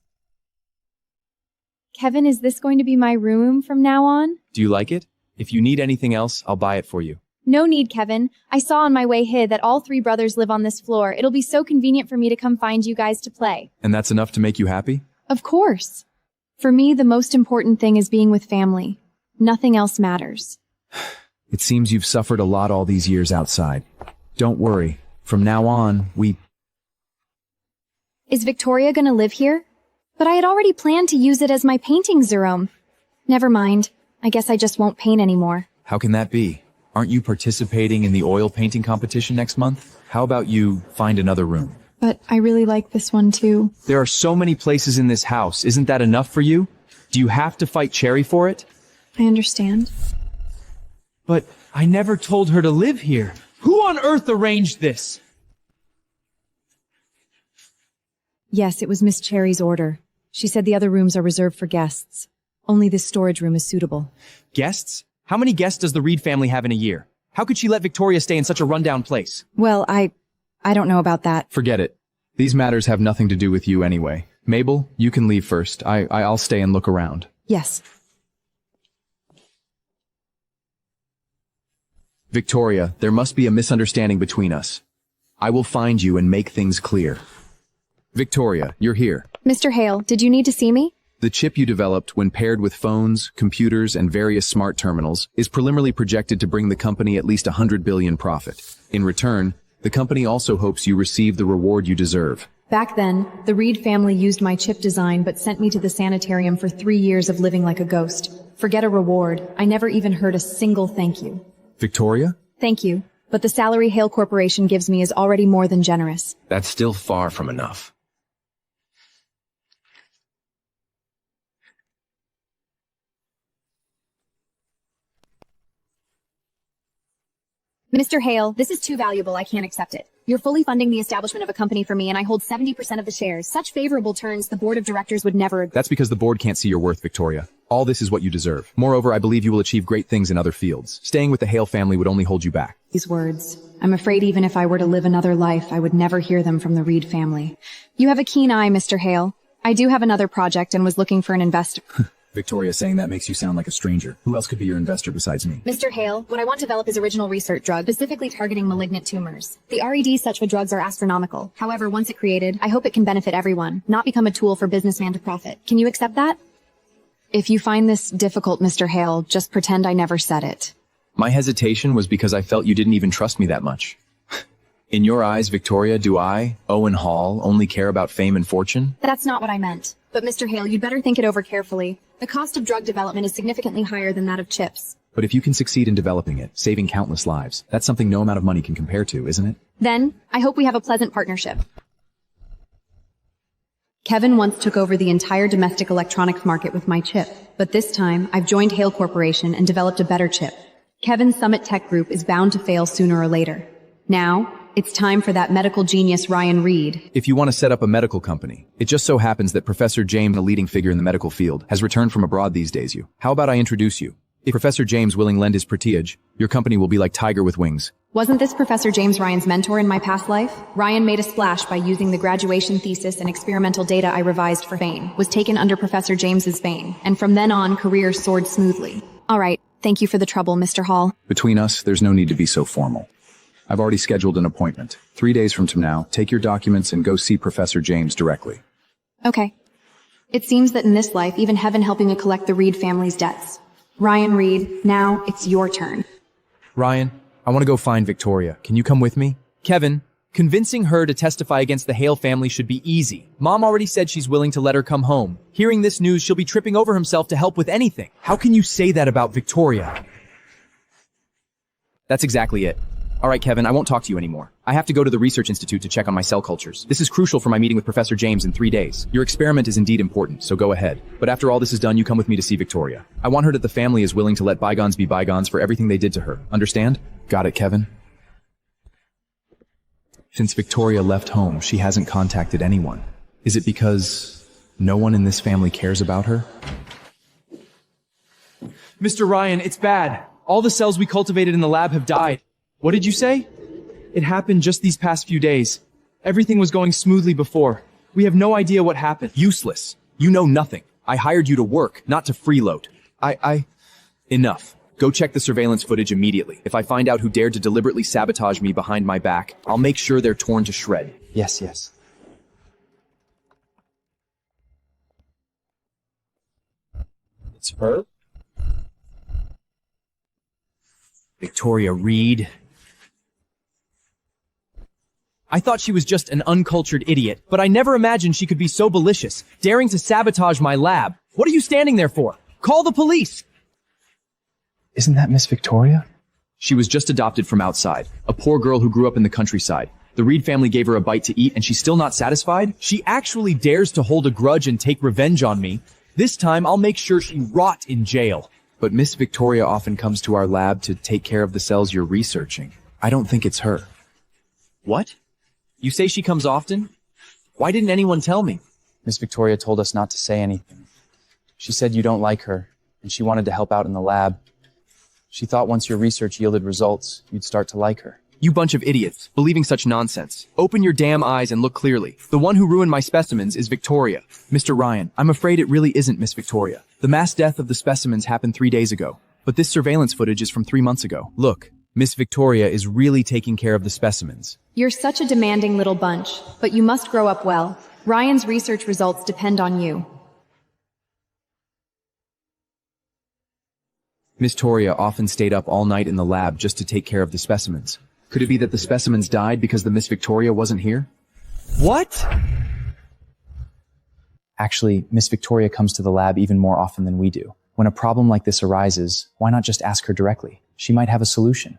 Kevin, is this going to be my room from now on? Do you like it? If you need anything else, I'll buy it for you. No need, Kevin. I saw on my way here that all three brothers live on this floor. It'll be so convenient for me to come find you guys to play. And that's enough to make you happy? Of course. For me, the most important thing is being with family. Nothing else matters. It seems you've suffered a lot all these years outside. Don't worry. From now on, Is Victoria gonna live here? But I had already planned to use it as my painting room. Never mind. I guess I just won't paint anymore. How can that be? Aren't you participating in the oil painting competition next month? How about you find another room? But I really like this one too. There are so many places in this house. Isn't that enough for you? Do you have to fight Cherry for it? I understand. But I never told her to live here. Who on earth arranged this? Yes, it was Miss Cherry's order. She said the other rooms are reserved for guests. Only this storage room is suitable. Guests? How many guests does the Reed family have in a year? How could she let Victoria stay in such a rundown place? Well, I don't know about that. Forget it. These matters have nothing to do with you anyway. Mabel, you can leave first. I'll stay and look around. Yes. Victoria, there must be a misunderstanding between us. I will find you and make things clear. Victoria, you're here. Mr. Hale, did you need to see me? The chip you developed, when paired with phones, computers, and various smart terminals, is preliminarily projected to bring the company at least $100 billion profit. In return, the company also hopes you receive the reward you deserve. Back then, the Reed family used my chip design but sent me to the sanatorium for 3 years of living like a ghost. Forget a reward. I never even heard a single thank you. Victoria? Thank you, but the salary Hale Corporation gives me is already more than generous. That's still far from enough. Mr. Hale, this is too valuable. I can't accept it. You're fully funding the establishment of a company for me, and I hold 70% of the shares. Such favorable terms, the board of directors would never agree. That's because the board can't see your worth, Victoria. All this is what you deserve. Moreover, I believe you will achieve great things in other fields. Staying with the Hale family would only hold you back. These words. I'm afraid even if I were to live another life, I would never hear them from the Reed family. You have a keen eye, Mr. Hale. I do have another project and was looking for an investor. Victoria, saying that makes you sound like a stranger. Who else could be your investor besides me? Mr. Hale, what I want to develop is original research drug, specifically targeting malignant tumors. The RED such for drugs are astronomical. However, once it created, I hope it can benefit everyone, not become a tool for businessman to profit. Can you accept that? If you find this difficult, Mr. Hale, just pretend I never said it. My hesitation was because I felt you didn't even trust me that much. In your eyes, Victoria, do I, Owen Hall, only care about fame and fortune? That's not what I meant. But Mr. Hale, you'd better think it over carefully. The cost of drug development is significantly higher than that of chips. But if you can succeed in developing it, saving countless lives, that's something no amount of money can compare to, isn't it? Then, I hope we have a pleasant partnership. Kevin once took over the entire domestic electronics market with my chip, but this time, I've joined Hale Corporation and developed a better chip. Kevin's Summit Tech Group is bound to fail sooner or later. Now, it's time for that medical genius Ryan Reed. If you want to set up a medical company, it just so happens that Professor James, a leading figure in the medical field, has returned from abroad these days. How about I introduce you? If Professor James willing lend his prestige, your company will be like tiger with wings. Wasn't this Professor James Ryan's mentor in my past life? Ryan made a splash by using the graduation thesis and experimental data I revised for Fane, was taken under Professor James's vein, and from then on, career soared smoothly. All right, thank you for the trouble, Mr. Hall. Between us, there's no need to be so formal. I've already scheduled an appointment. 3 days from now, take your documents and go see Professor James directly. Okay. It seems that in this life, even heaven helping me collect the Reed family's debts. Ryan Reed, now it's your turn. Ryan, I want to go find Victoria. Can you come with me? Kevin, convincing her to testify against the Hale family should be easy. Mom already said she's willing to let her come home. Hearing this news, she'll be tripping over himself to help with anything. How can you say that about Victoria? That's exactly it. All right, Kevin, I won't talk to you anymore. I have to go to the research institute to check on my cell cultures. This is crucial for my meeting with Professor James in 3 days. Your experiment is indeed important, so go ahead. But after all this is done, you come with me to see Victoria. I want her that the family is willing to let bygones be bygones for everything they did to her. Understand? Got it, Kevin? Since Victoria left home, she hasn't contacted anyone. Is it because no one in this family cares about her? Mr. Ryan, it's bad. All the cells we cultivated in the lab have died. What did you say? It happened just these past few days. Everything was going smoothly before. We have no idea what happened. Useless. You know nothing. I hired you to work, not to freeload. Enough. Go check the surveillance footage immediately. If I find out who dared to deliberately sabotage me behind my back, I'll make sure they're torn to shred. Yes. It's her? Victoria Reed. I thought she was just an uncultured idiot, but I never imagined she could be so malicious, daring to sabotage my lab. What are you standing there for? Call the police! Isn't that Miss Victoria? She was just adopted from outside, a poor girl who grew up in the countryside. The Reed family gave her a bite to eat and she's still not satisfied? She actually dares to hold a grudge and take revenge on me. This time I'll make sure she rot in jail. But Miss Victoria often comes to our lab to take care of the cells you're researching. I don't think it's her. What? You say she comes often? Why didn't anyone tell me? Miss Victoria told us not to say anything. She said you don't like her, and she wanted to help out in the lab. She thought once your research yielded results, you'd start to like her. You bunch of idiots, believing such nonsense. Open your damn eyes and look clearly. The one who ruined my specimens is Victoria. Mr. Ryan, I'm afraid it really isn't Miss Victoria. The mass death of the specimens happened 3 days ago, but this surveillance footage is from 3 months ago. Look, Miss Victoria is really taking care of the specimens. You're such a demanding little bunch, but you must grow up well. Ryan's research results depend on you. Miss Toria often stayed up all night in the lab just to take care of the specimens. Could it be that the specimens died because the Miss Victoria wasn't here? What? Actually, Miss Victoria comes to the lab even more often than we do. When a problem like this arises, why not just ask her directly? She might have a solution.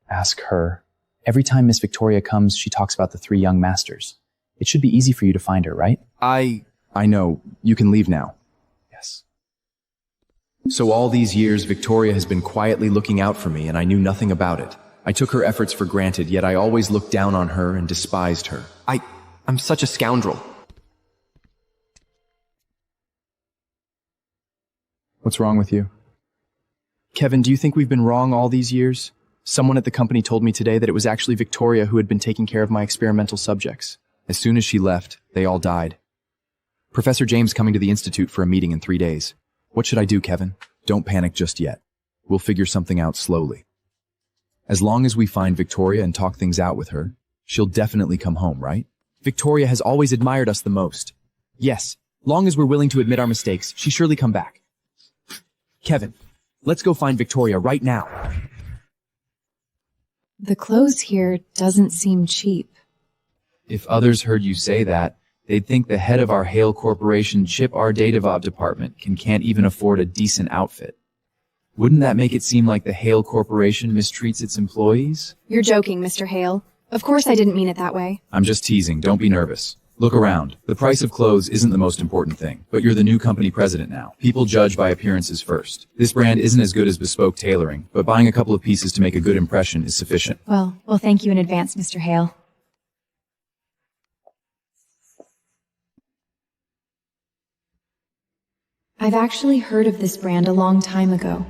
Ask her. Every time Miss Victoria comes, she talks about the 3 young masters. It should be easy for you to find her, right? I know. You can leave now. Yes. So all these years, Victoria has been quietly looking out for me, and I knew nothing about it. I took her efforts for granted, yet I always looked down on her and despised her. I'm such a scoundrel. What's wrong with you? Kevin, do you think we've been wrong all these years? Someone at the company told me today that it was actually Victoria who had been taking care of my experimental subjects. As soon as she left, they all died. Professor James coming to the institute for a meeting in 3 days. What should I do, Kevin? Don't panic just yet. We'll figure something out slowly. As long as we find Victoria and talk things out with her, she'll definitely come home, right? Victoria has always admired us the most. Yes, long as we're willing to admit our mistakes, she'll surely come back. Kevin, let's go find Victoria right now. The clothes here doesn't seem cheap. If others heard you say that, they'd think the head of our Hale Corporation chip our data department can't even afford a decent outfit. Wouldn't that make it seem like the Hale Corporation mistreats its employees? You're joking, Mr. Hale. Of course I didn't mean it that way. I'm just teasing, don't be nervous. Look around. The price of clothes isn't the most important thing, but you're the new company president now. People judge by appearances first. This brand isn't as good as bespoke tailoring, but buying a couple of pieces to make a good impression is sufficient. Well, thank you in advance, Mr. Hale. I've actually heard of this brand a long time ago.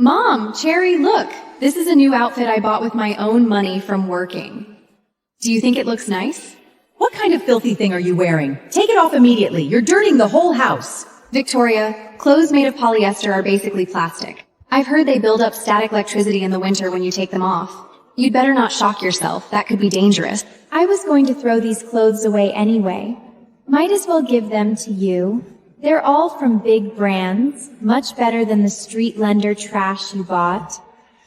Mom, Cherry, look! This is a new outfit I bought with my own money from working. Do you think it looks nice? What kind of filthy thing are you wearing? Take it off immediately. You're dirtying the whole house. Victoria, clothes made of polyester are basically plastic. I've heard they build up static electricity in the winter when you take them off. You'd better not shock yourself. That could be dangerous. I was going to throw these clothes away anyway. Might as well give them to you. They're all from big brands, much better than the street lender trash you bought.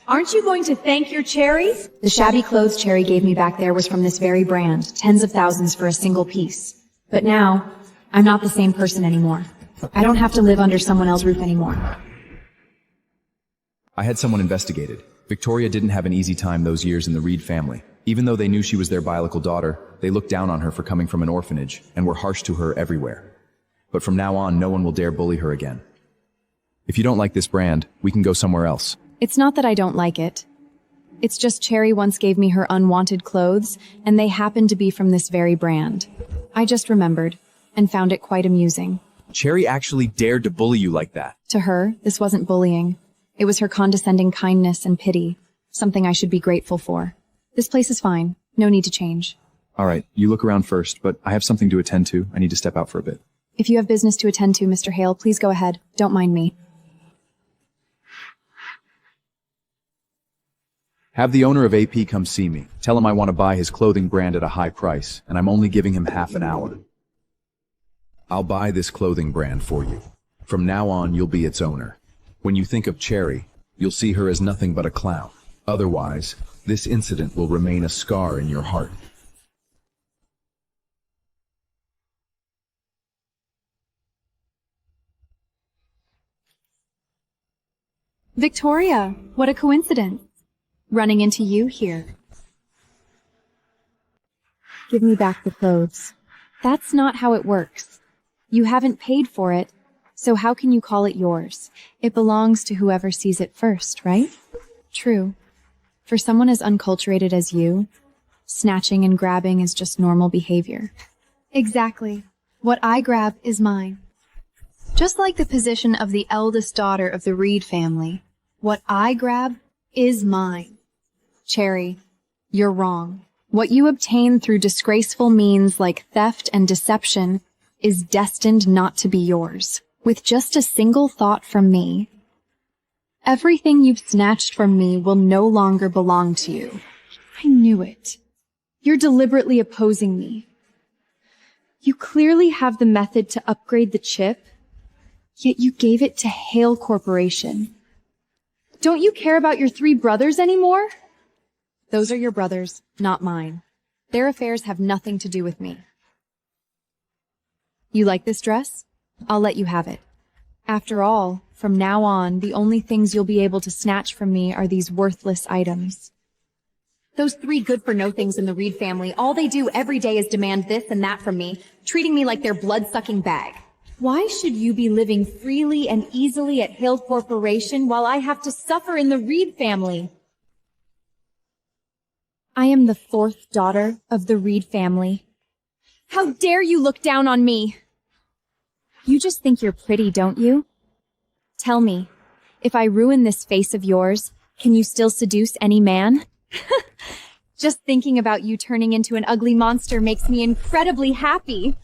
Aren't you going to thank your Cherry? The shabby clothes Cherry gave me back there was from this very brand, tens of thousands for a single piece. But now, I'm not the same person anymore. I don't have to live under someone else's roof anymore. I had someone investigated. Victoria didn't have an easy time those years in the Reed family. Even though they knew she was their biological daughter, they looked down on her for coming from an orphanage and were harsh to her everywhere. But from now on, no one will dare bully her again. If you don't like this brand, we can go somewhere else. It's not that I don't like it. It's just Cherry once gave me her unwanted clothes, and they happened to be from this very brand. I just remembered, and found it quite amusing. Cherry actually dared to bully you like that. To her, this wasn't bullying. It was her condescending kindness and pity, something I should be grateful for. This place is fine. No need to change. All right, you look around first, but I have something to attend to. I need to step out for a bit. If you have business to attend to, Mr. Hale, please go ahead. Don't mind me. Have the owner of AP come see me. Tell him I want to buy his clothing brand at a high price, and I'm only giving him half an hour. I'll buy this clothing brand for you. From now on, you'll be its owner. When you think of Cherry, you'll see her as nothing but a clown. Otherwise, this incident will remain a scar in your heart. Victoria, what a coincidence. Running into you here. Give me back the clothes. That's not how it works. You haven't paid for it, so how can you call it yours? It belongs to whoever sees it first, right? True. For someone as unculturated as you, snatching and grabbing is just normal behavior. Exactly. What I grab is mine. Just like the position of the eldest daughter of the Reed family, what I grab is mine. Cherry, you're wrong. What you obtain through disgraceful means like theft and deception is destined not to be yours. With just a single thought from me, everything you've snatched from me will no longer belong to you. I knew it. You're deliberately opposing me. You clearly have the method to upgrade the chip, yet you gave it to Hale Corporation. Don't you care about your 3 brothers anymore? Those are your brothers, not mine. Their affairs have nothing to do with me. You like this dress? I'll let you have it. After all, from now on, the only things you'll be able to snatch from me are these worthless items. Those 3 good-for-nothings in the Reed family, all they do every day is demand this and that from me, treating me like their blood-sucking bag. Why should you be living freely and easily at Hale Corporation while I have to suffer in the Reed family? I am the 4th daughter of the Reed family. How dare you look down on me? You just think you're pretty, don't you? Tell me, if I ruin this face of yours, can you still seduce any man? Just thinking about you turning into an ugly monster makes me incredibly happy.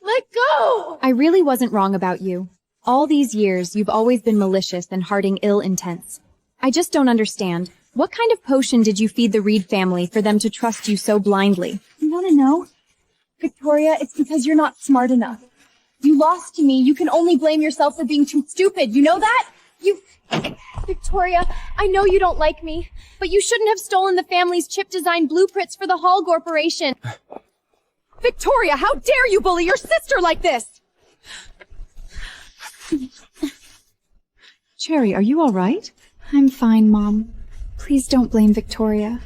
Let go! I really wasn't wrong about you. All these years, you've always been malicious and harboring ill intents. I just don't understand. What kind of potion did you feed the Reed family for them to trust you so blindly? You want to know? Victoria, it's because you're not smart enough. You lost to me. You can only blame yourself for being too stupid. You know that? Victoria, I know you don't like me, but you shouldn't have stolen the family's chip design blueprints for the Hall Corporation. Victoria, how dare you bully your sister like this? Cherry, are you all right? I'm fine, Mom. Please don't blame Victoria.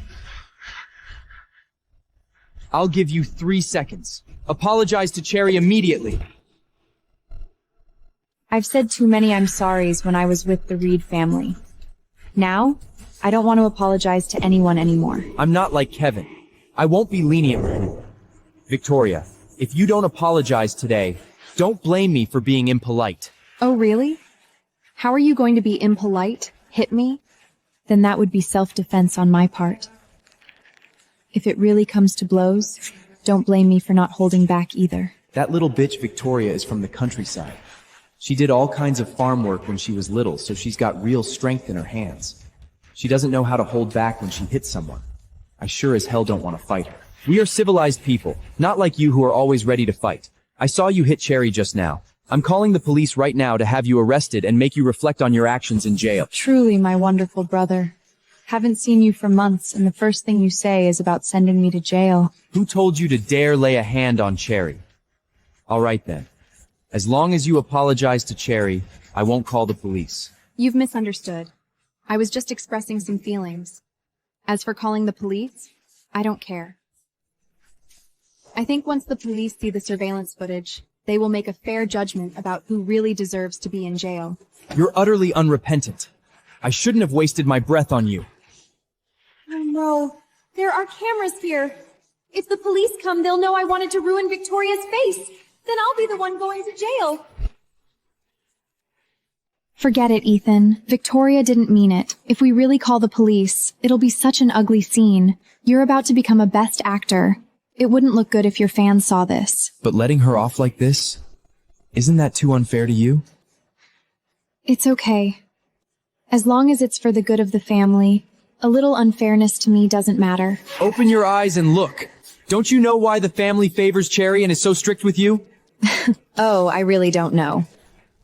I'll give you 3 seconds. Apologize to Cherry immediately. I've said too many I'm sorries when I was with the Reed family. Now, I don't want to apologize to anyone anymore. I'm not like Kevin. I won't be lenient with you. Victoria, if you don't apologize today, don't blame me for being impolite. Oh, really? How are you going to be impolite? Hit me? Then that would be self-defense on my part. If it really comes to blows, don't blame me for not holding back either. That little bitch Victoria is from the countryside. She did all kinds of farm work when she was little, so she's got real strength in her hands. She doesn't know how to hold back when she hits someone. I sure as hell don't want to fight her. We are civilized people, not like you who are always ready to fight. I saw you hit Cherry just now. I'm calling the police right now to have you arrested and make you reflect on your actions in jail. Truly, my wonderful brother. Haven't seen you for months, and the first thing you say is about sending me to jail. Who told you to dare lay a hand on Cherry? All right then. As long as you apologize to Cherry, I won't call the police. You've misunderstood. I was just expressing some feelings. As for calling the police, I don't care. I think once the police see the surveillance footage, they will make a fair judgment about who really deserves to be in jail. You're utterly unrepentant. I shouldn't have wasted my breath on you. Oh no, there are cameras here. If the police come, they'll know I wanted to ruin Victoria's face. Then I'll be the one going to jail. Forget it, Ethan. Victoria didn't mean it. If we really call the police, it'll be such an ugly scene. You're about to become a best actor. It wouldn't look good if your fans saw this. But letting her off like this? Isn't that too unfair to you? It's okay. As long as it's for the good of the family, a little unfairness to me doesn't matter. Open your eyes and look. Don't you know why the family favors Cherry and is so strict with you? Oh, I really don't know.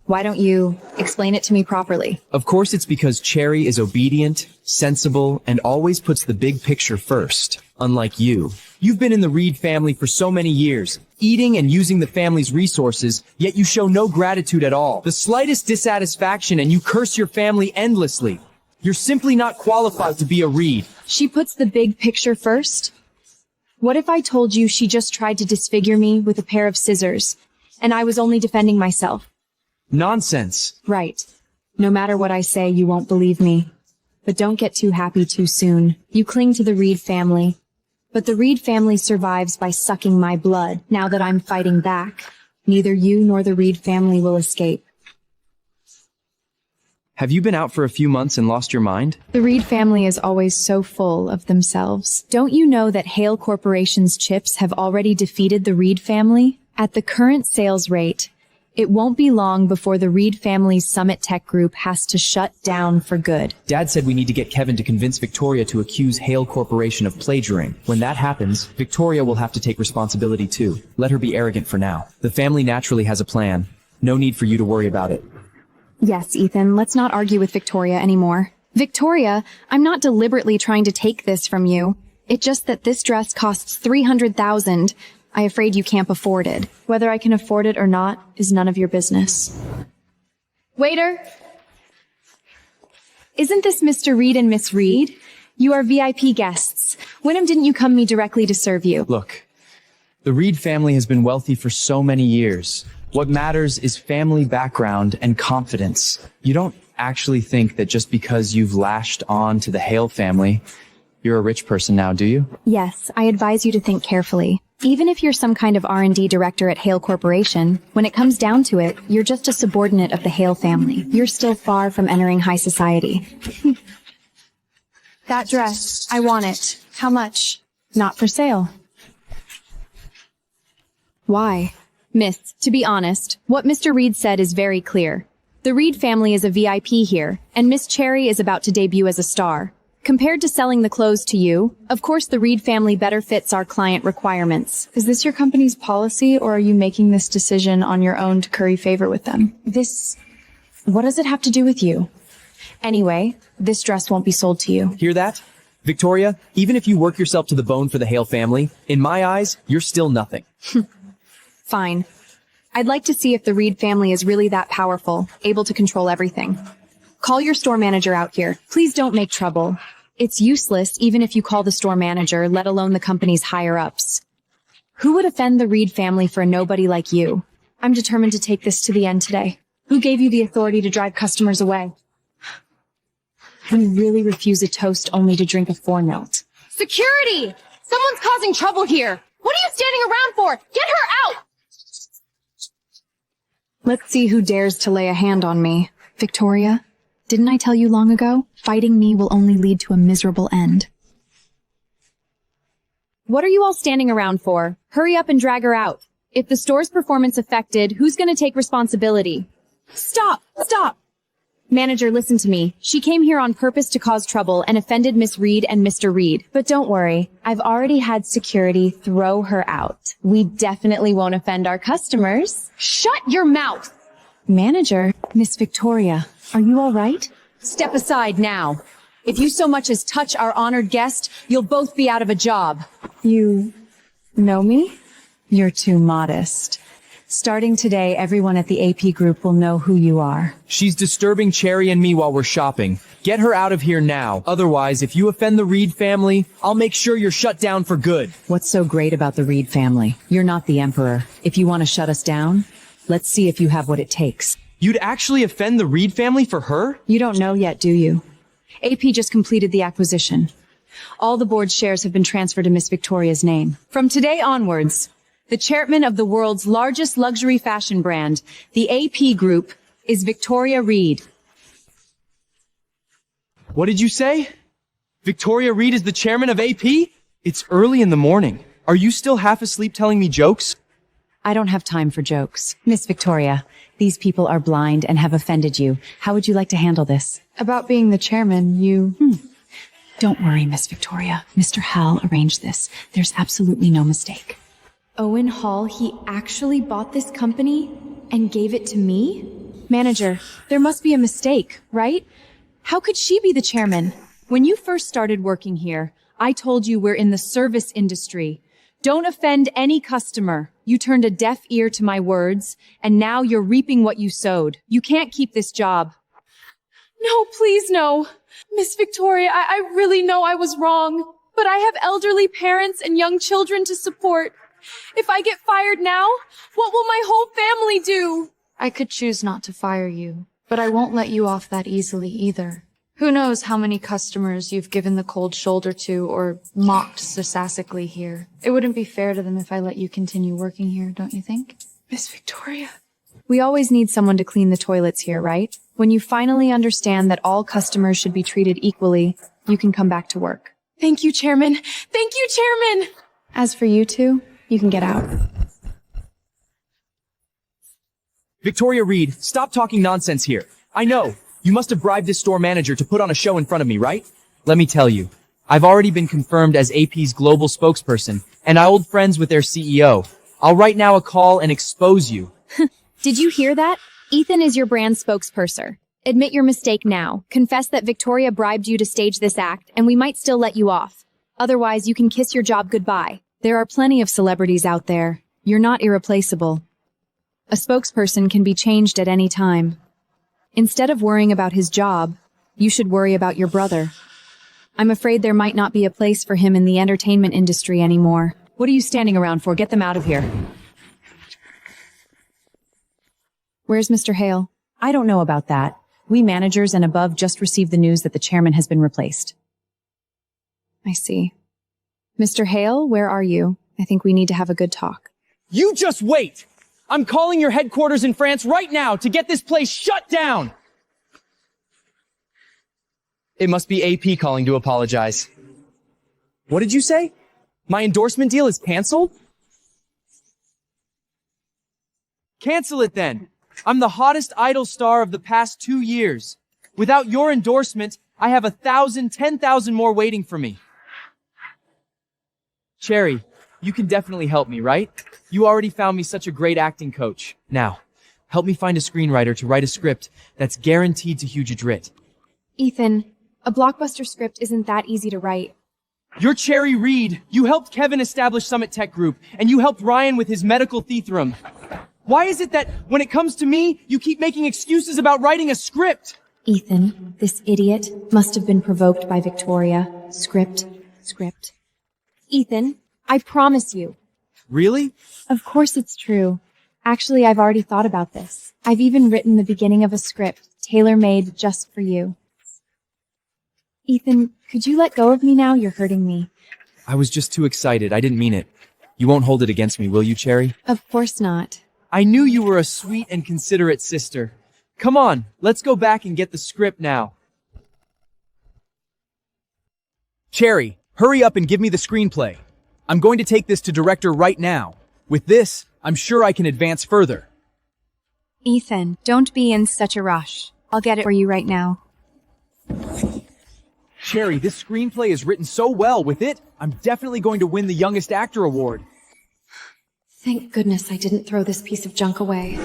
Why don't you explain it to me properly? Of course it's because Cherry is obedient, sensible, and always puts the big picture first. Unlike you. You've been in the Reed family for so many years, eating and using the family's resources, yet you show no gratitude at all. The slightest dissatisfaction and you curse your family endlessly. You're simply not qualified to be a Reed. She puts the big picture first? What if I told you she just tried to disfigure me with a pair of scissors, and I was only defending myself? Nonsense. Right. No matter what I say, you won't believe me. But don't get too happy too soon. You cling to the Reed family. But the Reed family survives by sucking my blood. Now that I'm fighting back, neither you nor the Reed family will escape. Have you been out for a few months and lost your mind? The Reed family is always so full of themselves. Don't you know that Hale Corporation's chips have already defeated the Reed family? At the current sales rate, it won't be long before the Reed family's Summit Tech Group has to shut down for good. Dad said we need to get Kevin to convince Victoria to accuse Hale Corporation of plagiaring. When that happens, Victoria will have to take responsibility too. Let her be arrogant for now. The family naturally has a plan. No need for you to worry about it. Yes, Ethan, let's not argue with Victoria anymore. Victoria, I'm not deliberately trying to take this from you. It's just that this dress costs $300,000. I'm afraid you can't afford it. Whether I can afford it or not is none of your business. Waiter! Isn't this Mr. Reed and Miss Reed? You are VIP guests. When didn't you come me directly to serve you? Look, the Reed family has been wealthy for so many years. What matters is family background and confidence. You don't actually think that just because you've lashed on to the Hale family, you're a rich person now, do you? Yes, I advise you to think carefully. Even if you're some kind of R&D director at Hale Corporation, when it comes down to it, you're just a subordinate of the Hale family. You're still far from entering high society. That dress, I want it. How much? Not for sale. Why? Miss, to be honest, what Mr. Reed said is very clear. The Reed family is a VIP here, and Miss Cherry is about to debut as a star. Compared to selling the clothes to you, of course the Reed family better fits our client requirements. Is this your company's policy, or are you making this decision on your own to curry favor with them? What does it have to do with you? Anyway, this dress won't be sold to you. Hear that? Victoria, even if you work yourself to the bone for the Hale family, in my eyes, you're still nothing. Fine. I'd like to see if the Reed family is really that powerful, able to control everything. Call your store manager out here. Please don't make trouble. It's useless even if you call the store manager, let alone the company's higher-ups. Who would offend the Reed family for a nobody like you? I'm determined to take this to the end today. Who gave you the authority to drive customers away? You really refuse a toast only to drink a 4-note. Security! Someone's causing trouble here. What are you standing around for? Get her out! Let's see who dares to lay a hand on me. Victoria, didn't I tell you long ago? Fighting me will only lead to a miserable end. What are you all standing around for? Hurry up and drag her out. If the store's performance affected, who's gonna take responsibility? Stop! Stop! Manager, listen to me. She came here on purpose to cause trouble and offended Miss Reed and Mr. Reed. But don't worry, I've already had security throw her out. We definitely won't offend our customers. Shut your mouth! Manager, Miss Victoria, are you all right? Step aside now. If you so much as touch our honored guest, you'll both be out of a job. You know me? You're too modest. Starting today, everyone at the AP group will know who you are. She's disturbing Cherry and me while we're shopping. Get her out of here now. Otherwise, if you offend the Reed family, I'll make sure you're shut down for good. What's so great about the Reed family? You're not the emperor. If you want to shut us down, let's see if you have what it takes. You'd actually offend the Reed family for her? You don't know yet, do you? AP just completed the acquisition. All the board's shares have been transferred to Miss Victoria's name. From today onwards, the chairman of the world's largest luxury fashion brand, the AP Group, is Victoria Reed. What did you say? Victoria Reed is the chairman of AP? It's early in the morning. Are you still half asleep telling me jokes? I don't have time for jokes. Miss Victoria, these people are blind and have offended you. How would you like to handle this? About being the chairman, you... Don't worry, Miss Victoria. Mr. Hal arranged this. There's absolutely no mistake. Owen Hall, he actually bought this company and gave it to me? Manager, there must be a mistake, right? How could she be the chairman? When you first started working here, I told you we're in the service industry. Don't offend any customer. You turned a deaf ear to my words, and now you're reaping what you sowed. You can't keep this job. No, please no. Miss Victoria, I really know I was wrong, but I have elderly parents and young children to support. If I get fired now, what will my whole family do? I could choose not to fire you, but I won't let you off that easily either. Who knows how many customers you've given the cold shoulder to or mocked sarcastically here. It wouldn't be fair to them if I let you continue working here, don't you think? Miss Victoria. We always need someone to clean the toilets here, right? When you finally understand that all customers should be treated equally, you can come back to work. Thank you, Chairman. Thank you, Chairman. As for you two, you can get out. Victoria Reed, stop talking nonsense here. I know. You must have bribed this store manager to put on a show in front of me, right? Let me tell you. I've already been confirmed as AP's global spokesperson, and I'm old friends with their CEO. I'll write now a call and expose you. Did you hear that? Ethan is your brand spokesperson. Admit your mistake now. Confess that Victoria bribed you to stage this act, and we might still let you off. Otherwise, you can kiss your job goodbye. There are plenty of celebrities out there. You're not irreplaceable. A spokesperson can be changed at any time. Instead of worrying about his job, you should worry about your brother. I'm afraid there might not be a place for him in the entertainment industry anymore. What are you standing around for? Get them out of here. Where's Mr. Hale? I don't know about that. We managers and above just received the news that the chairman has been replaced. I see. Mr. Hale, where are you? I think we need to have a good talk. You just wait! I'm calling your headquarters in France right now to get this place shut down! It must be AP calling to apologize. What did you say? My endorsement deal is canceled? Cancel it then! I'm the hottest idol star of the past 2 years. Without your endorsement, I have 1,000, 10,000 more waiting for me. Cherry, you can definitely help me, right? You already found me such a great acting coach. Now, help me find a screenwriter to write a script that's guaranteed to huge adrit. Ethan, a blockbuster script isn't that easy to write. You're Cherry Reed. You helped Kevin establish Summit Tech Group, and you helped Ryan with his medical thesaurus. Why is it that when it comes to me, you keep making excuses about writing a script? Ethan, this idiot, must have been provoked by Victoria. Script. Ethan, I promise you. Really? Of course it's true. Actually, I've already thought about this. I've even written the beginning of a script, tailor-made just for you. Ethan, could you let go of me now? You're hurting me. I was just too excited. I didn't mean it. You won't hold it against me, will you, Cherry? Of course not. I knew you were a sweet and considerate sister. Come on, let's go back and get the script now. Cherry, hurry up and give me the screenplay. I'm going to take this to director right now. With this, I'm sure I can advance further. Ethan, don't be in such a rush. I'll get it for you right now. Cherry, this screenplay is written so well. With it, I'm definitely going to win the Youngest Actor Award. Thank goodness I didn't throw this piece of junk away.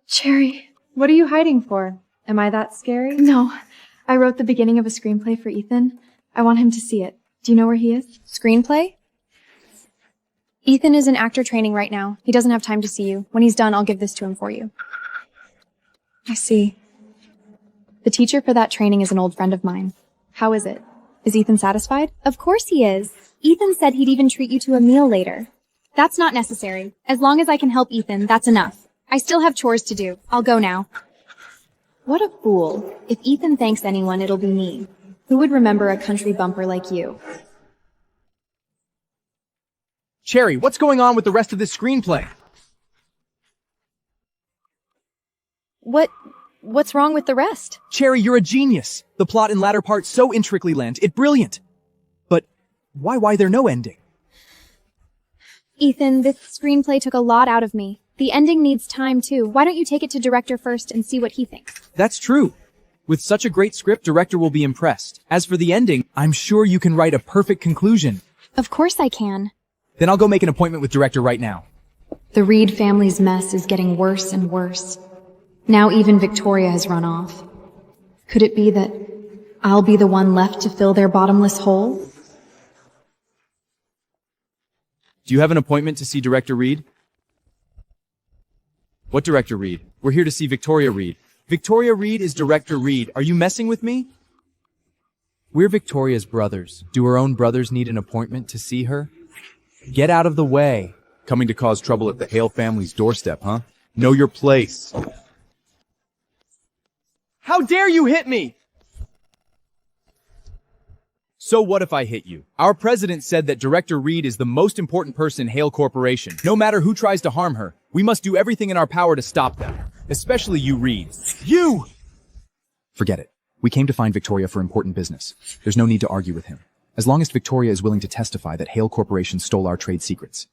Cherry. What are you hiding for? Am I that scary? No. I wrote the beginning of a screenplay for Ethan. I want him to see it. Do you know where he is? Screenplay? Ethan is in actor training right now. He doesn't have time to see you. When he's done, I'll give this to him for you. I see. The teacher for that training is an old friend of mine. How is it? Is Ethan satisfied? Of course he is. Ethan said he'd even treat you to a meal later. That's not necessary. As long as I can help Ethan, that's enough. I still have chores to do. I'll go now. What a fool. If Ethan thanks anyone, it'll be me. Who would remember a country bumper like you? Cherry, what's going on with the rest of this screenplay? What's wrong with the rest? Cherry, you're a genius. The plot and latter part so intricately land. It's brilliant. But why there no ending? Ethan, this screenplay took a lot out of me. The ending needs time too. Why don't you take it to director first and see what he thinks? That's true. With such a great script, director will be impressed. As for the ending, I'm sure you can write a perfect conclusion. Of course I can. Then I'll go make an appointment with director right now. The Reed family's mess is getting worse and worse. Now even Victoria has run off. Could it be that I'll be the one left to fill their bottomless hole? Do you have an appointment to see Director Reed? What Director Reed? We're here to see Victoria Reed. Victoria Reed is Director Reed. Are you messing with me? We're Victoria's brothers. Do her own brothers need an appointment to see her? Get out of the way. Coming to cause trouble at the Hale family's doorstep, huh? Know your place. How dare you hit me? So what if I hit you? Our president said that Director Reed is the most important person in Hale Corporation. No matter who tries to harm her, we must do everything in our power to stop them. Especially you, Reed. You! Forget it. We came to find Victoria for important business. There's no need to argue with him. As long as Victoria is willing to testify that Hale Corporation stole our trade secrets,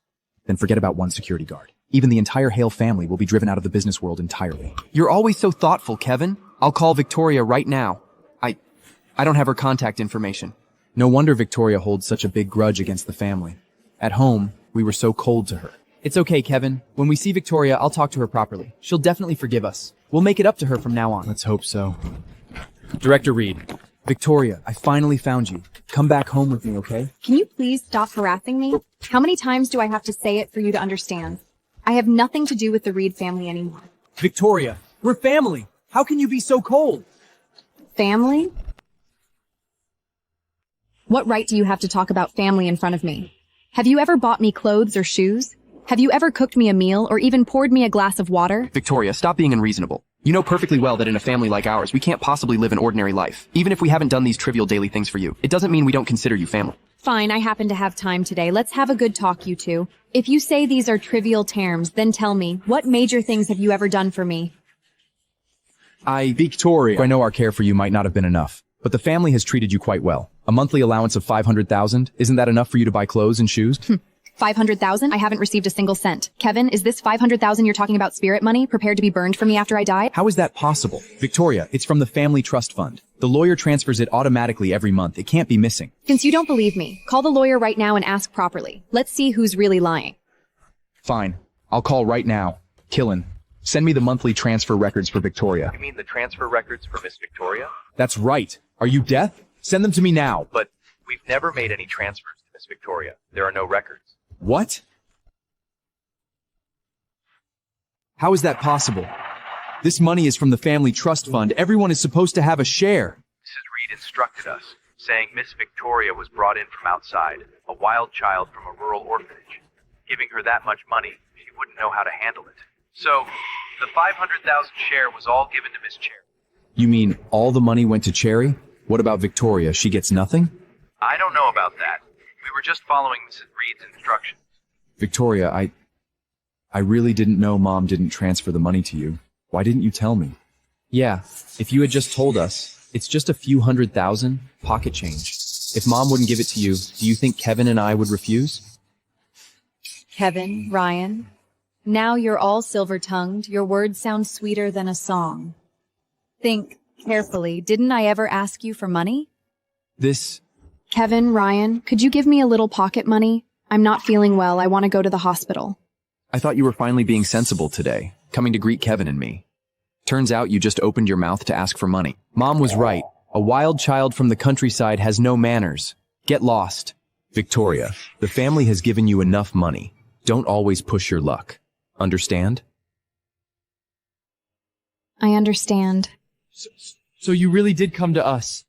then forget about one security guard. Even the entire Hale family will be driven out of the business world entirely. You're always so thoughtful, Kevin. I'll call Victoria right now. I don't have her contact information. No wonder Victoria holds such a big grudge against the family. At home, we were so cold to her. It's okay, Kevin. When we see Victoria, I'll talk to her properly. She'll definitely forgive us. We'll make it up to her from now on. Let's hope so. Director Reed. Victoria, I finally found you. Come back home with me, okay? Can you please stop harassing me? How many times do I have to say it for you to understand? I have nothing to do with the Reed family anymore. Victoria, we're family. How can you be so cold? Family? What right do you have to talk about family in front of me? Have you ever bought me clothes or shoes? Have you ever cooked me a meal or even poured me a glass of water? Victoria, stop being unreasonable. You know perfectly well that in a family like ours, we can't possibly live an ordinary life. Even if we haven't done these trivial daily things for you, it doesn't mean we don't consider you family. Fine, I happen to have time today. Let's have a good talk, you two. If you say these are trivial terms, then tell me, what major things have you ever done for me? Victoria. I know our care for you might not have been enough, but the family has treated you quite well. A monthly allowance of $500,000, isn't that enough for you to buy clothes and shoes? 500,000? I haven't received a single cent. Kevin, is this 500,000 you're talking about spirit money, prepared to be burned for me after I die? How is that possible? Victoria, it's from the family trust fund. The lawyer transfers it automatically every month. It can't be missing. Since you don't believe me, call the lawyer right now and ask properly. Let's see who's really lying. Fine. I'll call right now. Killen, send me the monthly transfer records for Victoria. You mean the transfer records for Miss Victoria? That's right. Are you deaf? Send them to me now. But we've never made any transfers to Miss Victoria. There are no records. What? How is that possible? This money is from the family trust fund. Everyone is supposed to have a share. Mrs. Reed instructed us, saying Miss Victoria was brought in from outside, a wild child from a rural orphanage. Giving her that much money, she wouldn't know how to handle it. So, the 500,000 share was all given to Miss Cherry. You mean all the money went to Cherry? What about Victoria? She gets nothing? I don't know about that. We were just following Mrs. Reed's instructions. Victoria, I really didn't know Mom didn't transfer the money to you. Why didn't you tell me? Yeah, if you had just told us, it's just a few 100,000, pocket change. If Mom wouldn't give it to you, do you think Kevin and I would refuse? Kevin, Ryan, now you're all silver-tongued. Your words sound sweeter than a song. Think carefully. Didn't I ever ask you for money? Kevin, Ryan, could you give me a little pocket money? I'm not feeling well. I want to go to the hospital. I thought you were finally being sensible today, coming to greet Kevin and me. Turns out you just opened your mouth to ask for money. Mom was right. A wild child from the countryside has no manners. Get lost. Victoria, the family has given you enough money. Don't always push your luck. Understand? I understand. So you really did come to us.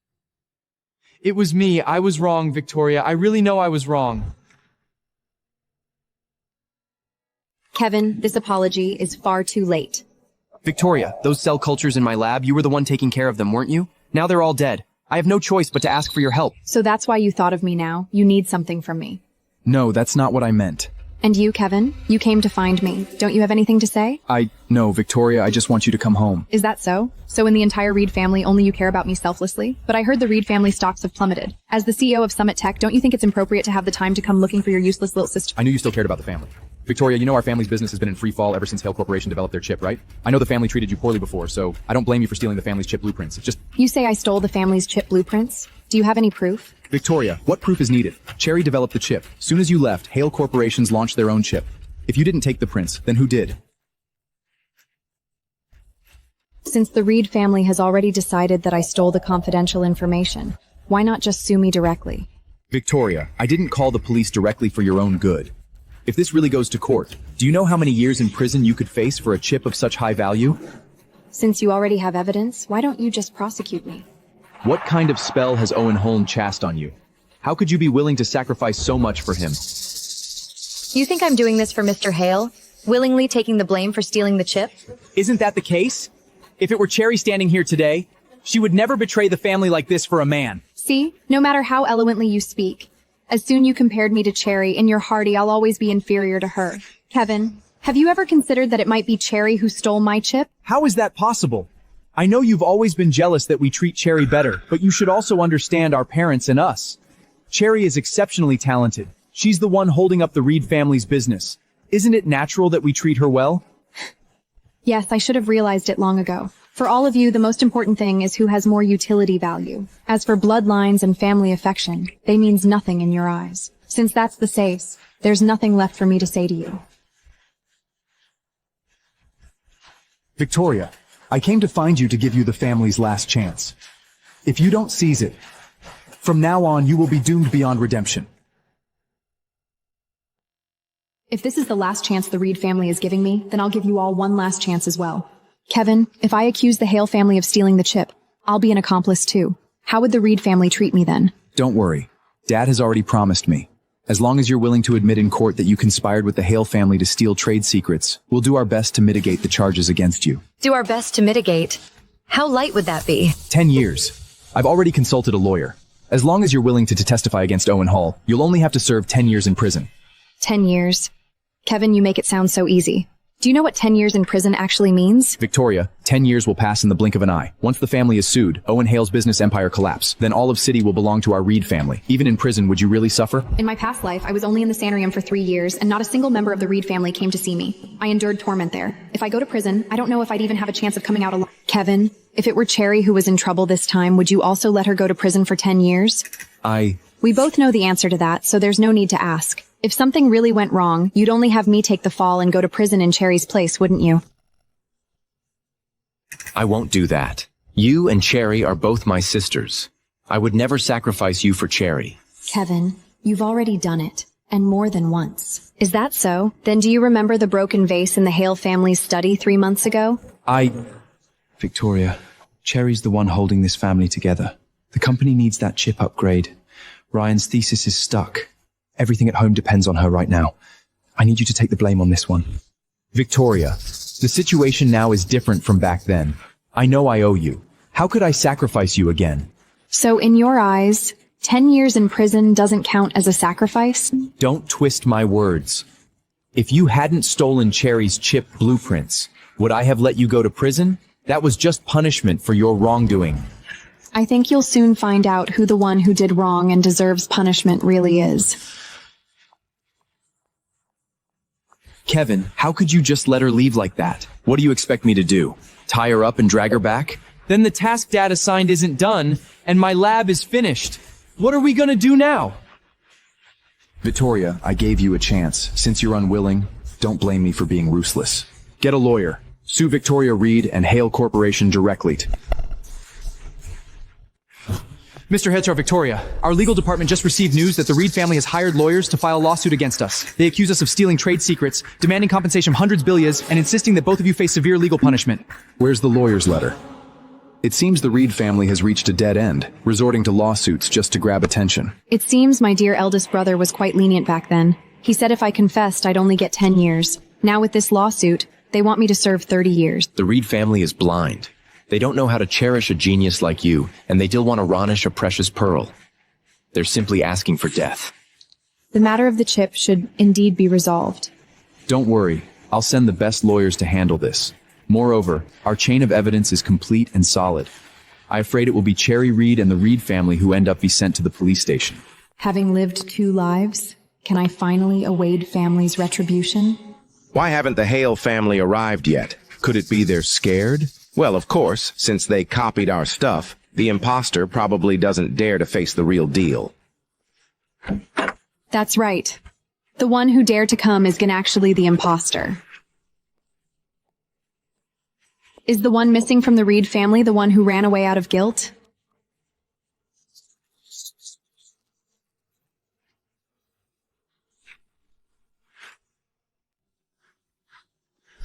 It was me. I was wrong, Victoria. I really know I was wrong. Kevin, this apology is far too late. Victoria, those cell cultures in my lab, you were the one taking care of them, weren't you? Now they're all dead. I have no choice but to ask for your help. So that's why you thought of me now? You need something from me. No, that's not what I meant. And you, Kevin? You came to find me. Don't you have anything to say? No, Victoria, I just want you to come home. Is that so? So in the entire Reed family, only you care about me selflessly? But I heard the Reed family stocks have plummeted. As the CEO of Summit Tech, don't you think it's appropriate to have the time to come looking for your useless little sister? I knew you still cared about the family. Victoria, you know our family's business has been in free fall ever since Hale Corporation developed their chip, right? I know the family treated you poorly before, so I don't blame you for stealing the family's chip blueprints. It's just... You say I stole the family's chip blueprints? Do you have any proof? Victoria, what proof is needed? Cherry developed the chip. Soon as you left, Hale Corporations launched their own chip. If you didn't take the prints, then who did? Since the Reed family has already decided that I stole the confidential information, why not just sue me directly? Victoria, I didn't call the police directly for your own good. If this really goes to court, do you know how many years in prison you could face for a chip of such high value? Since you already have evidence, why don't you just prosecute me? What kind of spell has Owen Holm cast on you? How could you be willing to sacrifice so much for him? You think I'm doing this for Mr. Hale? Willingly taking the blame for stealing the chip? Isn't that the case? If it were Cherry standing here today, she would never betray the family like this for a man. See? No matter how eloquently you speak, as soon you compared me to Cherry, in your hearty, I'll always be inferior to her. Kevin, have you ever considered that it might be Cherry who stole my chip? How is that possible? I know you've always been jealous that we treat Cherry better, but you should also understand our parents and us. Cherry is exceptionally talented. She's the one holding up the Reed family's business. Isn't it natural that we treat her well? Yes, I should have realized it long ago. For all of you, the most important thing is who has more utility value. As for bloodlines and family affection, they means nothing in your eyes. Since that's the case, there's nothing left for me to say to you. Victoria, I came to find you to give you the family's last chance. If you don't seize it, from now on you will be doomed beyond redemption. If this is the last chance the Reed family is giving me, then I'll give you all one last chance as well. Kevin, if I accuse the Hale family of stealing the chip, I'll be an accomplice too. How would the Reed family treat me then? Don't worry. Dad has already promised me. As long as you're willing to admit in court that you conspired with the Hale family to steal trade secrets, we'll do our best to mitigate the charges against you. Do our best to mitigate. How light would that be? 10 years. I've already consulted a lawyer. As long as you're willing to testify against Owen Hall, you'll only have to serve 10 years in prison. 10 years. Kevin, you make it sound so easy. Do you know what 10 years in prison actually means? Victoria, 10 years will pass in the blink of an eye. Once the family is sued, Owen Hale's business empire collapse. Then all of City will belong to our Reed family. Even in prison, would you really suffer? In my past life, I was only in the sanatorium for 3 years, and not a single member of the Reed family came to see me. I endured torment there. If I go to prison, I don't know if I'd even have a chance of coming out alive. Kevin, if it were Cherry who was in trouble this time, would you also let her go to prison for 10 years? We both know the answer to that, so there's no need to ask. If something really went wrong, you'd only have me take the fall and go to prison in Cherry's place, wouldn't you? I won't do that. You and Cherry are both my sisters. I would never sacrifice you for Cherry. Kevin, you've already done it, and more than once. Is that so? Then do you remember the broken vase in the Hale family's study 3 months ago? Victoria, Cherry's the one holding this family together. The company needs that chip upgrade. Ryan's thesis is stuck. Everything at home depends on her right now. I need you to take the blame on this one. Victoria, the situation now is different from back then. I know I owe you. How could I sacrifice you again? So in your eyes, 10 years in prison doesn't count as a sacrifice? Don't twist my words. If you hadn't stolen Cherry's chip blueprints, would I have let you go to prison? That was just punishment for your wrongdoing. I think you'll soon find out who the one who did wrong and deserves punishment really is. Kevin, how could you just let her leave like that? What do you expect me to do? Tie her up and drag her back? Then the task Dad assigned isn't done, and my lab is finished. What are we gonna do now? Victoria, I gave you a chance. Since you're unwilling, don't blame me for being ruthless. Get a lawyer. Sue Victoria Reed and Hale Corporation directly. Mr. Hetzer, Victoria, our legal department just received news that the Reed family has hired lawyers to file a lawsuit against us. They accuse us of stealing trade secrets, demanding compensation of hundreds billions, and insisting that both of you face severe legal punishment. Where's the lawyer's letter? It seems the Reed family has reached a dead end, resorting to lawsuits just to grab attention. It seems my dear eldest brother was quite lenient back then. He said if I confessed, I'd only get 10 years. Now with this lawsuit, they want me to serve 30 years. The Reed family is blind. They don't know how to cherish a genius like you, and they still want to varnish a precious pearl. They're simply asking for death. The matter of the chip should indeed be resolved. Don't worry, I'll send the best lawyers to handle this. Moreover, our chain of evidence is complete and solid. I'm afraid it will be Cherry Reed and the Reed family who end up be sent to the police station. Having lived 2 lives, can I finally await family's retribution? Why haven't the Hale family arrived yet? Could it be they're scared? Well, of course, since they copied our stuff, the imposter probably doesn't dare to face the real deal. That's right. The one who dared to come is actually the imposter. Is the one missing from the Reed family the one who ran away out of guilt?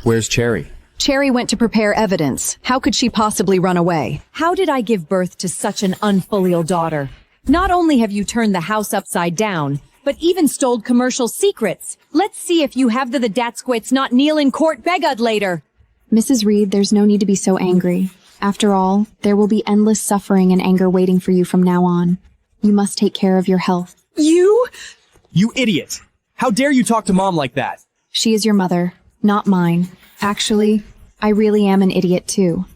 Where's Cherry? Cherry went to prepare evidence. How could she possibly run away? How did I give birth to such an unfilial daughter? Not only have you turned the house upside down, but even stole commercial secrets. Let's see if you have the datsquits not kneel in court begad later. Mrs. Reed, there's no need to be so angry. After all, there will be endless suffering and anger waiting for you from now on. You must take care of your health. You idiot! How dare you talk to Mom like that? She is your mother, not mine. Actually, I really am an idiot too.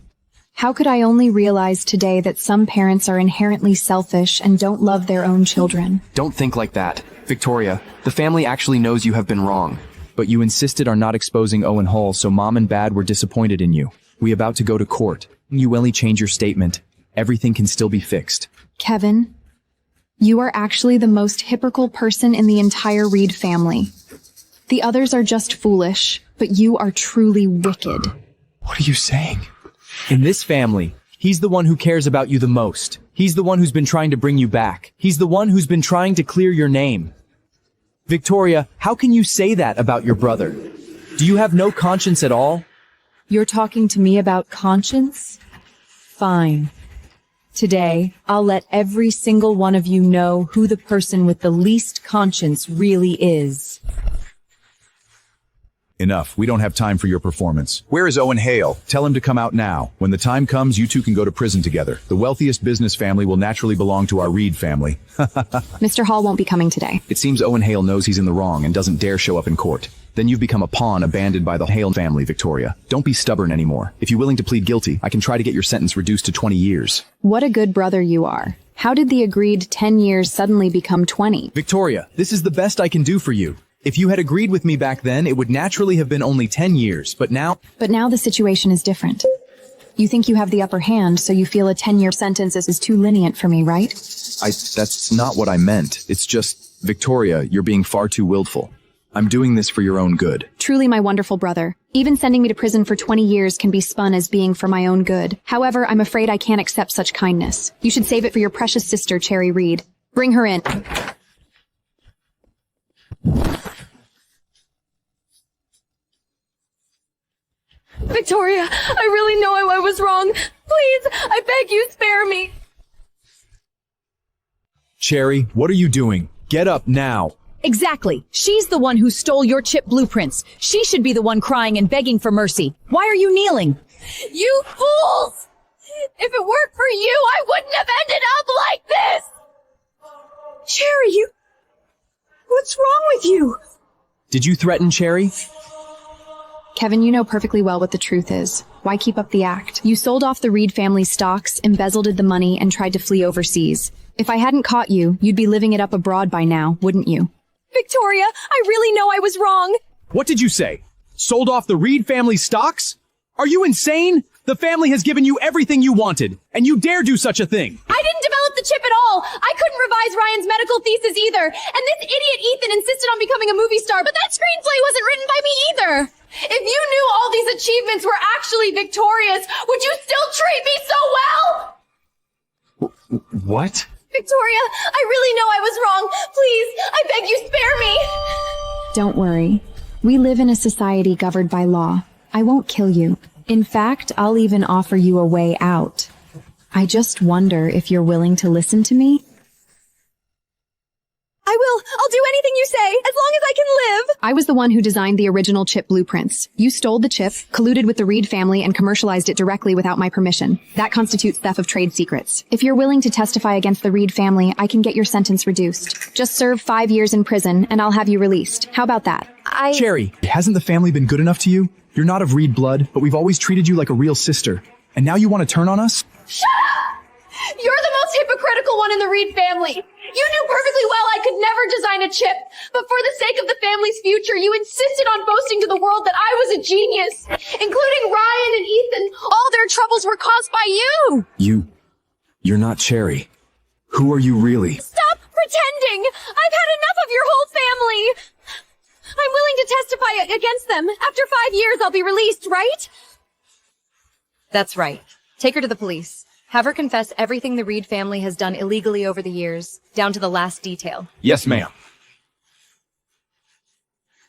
How could I only realize today that some parents are inherently selfish and don't love their own children? Don't think like that. Victoria, the family actually knows you have been wrong. But you insisted on not exposing Owen Hall, so Mom and Dad were disappointed in you. We about to go to court. You only change your statement. Everything can still be fixed. Kevin, you are actually the most hypocritical person in the entire Reed family. The others are just foolish, but you are truly wicked. What are you saying? In this family, he's the one who cares about you the most. He's the one who's been trying to bring you back. He's the one who's been trying to clear your name. Victoria, how can you say that about your brother? Do you have no conscience at all? You're talking to me about conscience? Fine. Today, I'll let every single one of you know who the person with the least conscience really is. Enough. We don't have time for your performance. Where is Owen Hale? Tell him to come out now. When the time comes, you two can go to prison together. The wealthiest business family will naturally belong to our Reed family. Mr. Hall won't be coming today. It seems Owen Hale knows he's in the wrong and doesn't dare show up in court. Then you've become a pawn abandoned by the Hale family, Victoria. Don't be stubborn anymore. If you're willing to plead guilty, I can try to get your sentence reduced to 20 years. What a good brother you are. How did the agreed 10 years suddenly become 20? Victoria, this is the best I can do for you. If you had agreed with me back then, it would naturally have been only 10 years, but now... But now the situation is different. You think you have the upper hand, so you feel a 10-year sentence is too lenient for me, right? That's not what I meant. It's just, Victoria, you're being far too willful. I'm doing this for your own good. Truly my wonderful brother. Even sending me to prison for 20 years can be spun as being for my own good. However, I'm afraid I can't accept such kindness. You should save it for your precious sister, Cherry Reed. Bring her in. Victoria, I really know I was wrong. Please, I beg you, spare me. Cherry, what are you doing? Get up now. Exactly. She's the one who stole your chip blueprints. She should be the one crying and begging for mercy. Why are you kneeling? You fools! If it weren't for you, I wouldn't have ended up like this! Cherry, what's wrong with you? Did you threaten Cherry? Kevin, you know perfectly well what the truth is. Why keep up the act? You sold off the Reed family's stocks, embezzled the money, and tried to flee overseas. If I hadn't caught you, you'd be living it up abroad by now, wouldn't you? Victoria, I really know I was wrong. What did you say? Sold off the Reed family's stocks? Are you insane? The family has given you everything you wanted, and you dare do such a thing. I didn't develop the chip at all. I couldn't revise Ryan's medical thesis either. And this idiot Ethan insisted on becoming a movie star, but that screenplay wasn't written by me either. If you knew all these achievements were actually Victoria's, would you still treat me so well? What? Victoria, I really know I was wrong. Please, I beg you, spare me. Don't worry. We live in a society governed by law. I won't kill you. In fact, I'll even offer you a way out. I just wonder if you're willing to listen to me? I will. I'll do anything you say, as long as I can live. I was the one who designed the original chip blueprints. You stole the chip, colluded with the Reed family, and commercialized it directly without my permission. That constitutes theft of trade secrets. If you're willing to testify against the Reed family, I can get your sentence reduced. Just serve 5 years in prison, and I'll have you released. How about that? Cherry, hasn't the family been good enough to you? You're not of Reed blood, but we've always treated you like a real sister. And now you want to turn on us? Shut up! You're the most hypocritical one in the Reed family. You knew perfectly well I could never design a chip, but for the sake of the family's future, you insisted on boasting to the world that I was a genius, including Ryan and Ethan. All their troubles were caused by you. You're not Cherry. Who are you really? Stop pretending! I've had enough of your whole family. I'm willing to testify against them. After 5 years, I'll be released, right? That's right. Take her to the police. Have her confess everything the Reed family has done illegally over the years, down to the last detail. Yes, ma'am.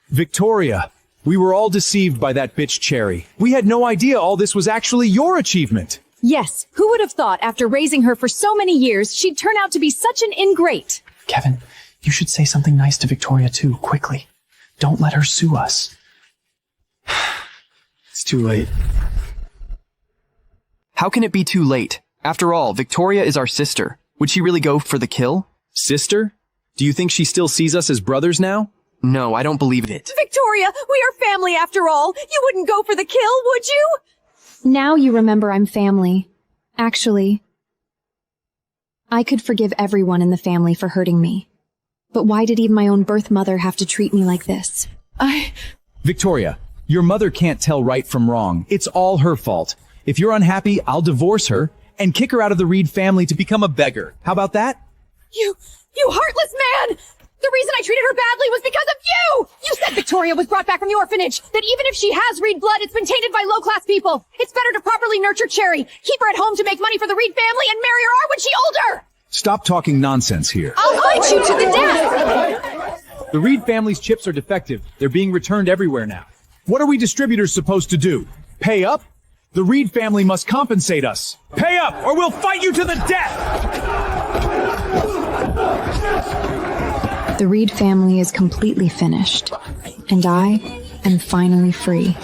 Victoria, we were all deceived by that bitch Cherry. We had no idea all this was actually your achievement. Yes, who would have thought after raising her for so many years, she'd turn out to be such an ingrate? Kevin, you should say something nice to Victoria too, quickly. Don't let her sue us. It's too late. How can it be too late? After all, Victoria is our sister. Would she really go for the kill? Sister? Do you think she still sees us as brothers now? No, I don't believe it. Victoria, we are family after all. You wouldn't go for the kill, would you? Now you remember I'm family. Actually, I could forgive everyone in the family for hurting me. But why did even my own birth mother have to treat me like this? Victoria, your mother can't tell right from wrong. It's all her fault. If you're unhappy, I'll divorce her and kick her out of the Reed family to become a beggar. How about that? You heartless man! The reason I treated her badly was because of you! You said Victoria was brought back from the orphanage, that even if she has Reed blood, it's been tainted by low-class people. It's better to properly nurture Cherry, keep her at home to make money for the Reed family, and marry her when she's older! Stop talking nonsense here. I'll fight you to the death! The Reed family's chips are defective. They're being returned everywhere now. What are we distributors supposed to do? Pay up? The Reed family must compensate us. Pay up, or we'll fight you to the death! The Reed family is completely finished, and I am finally free.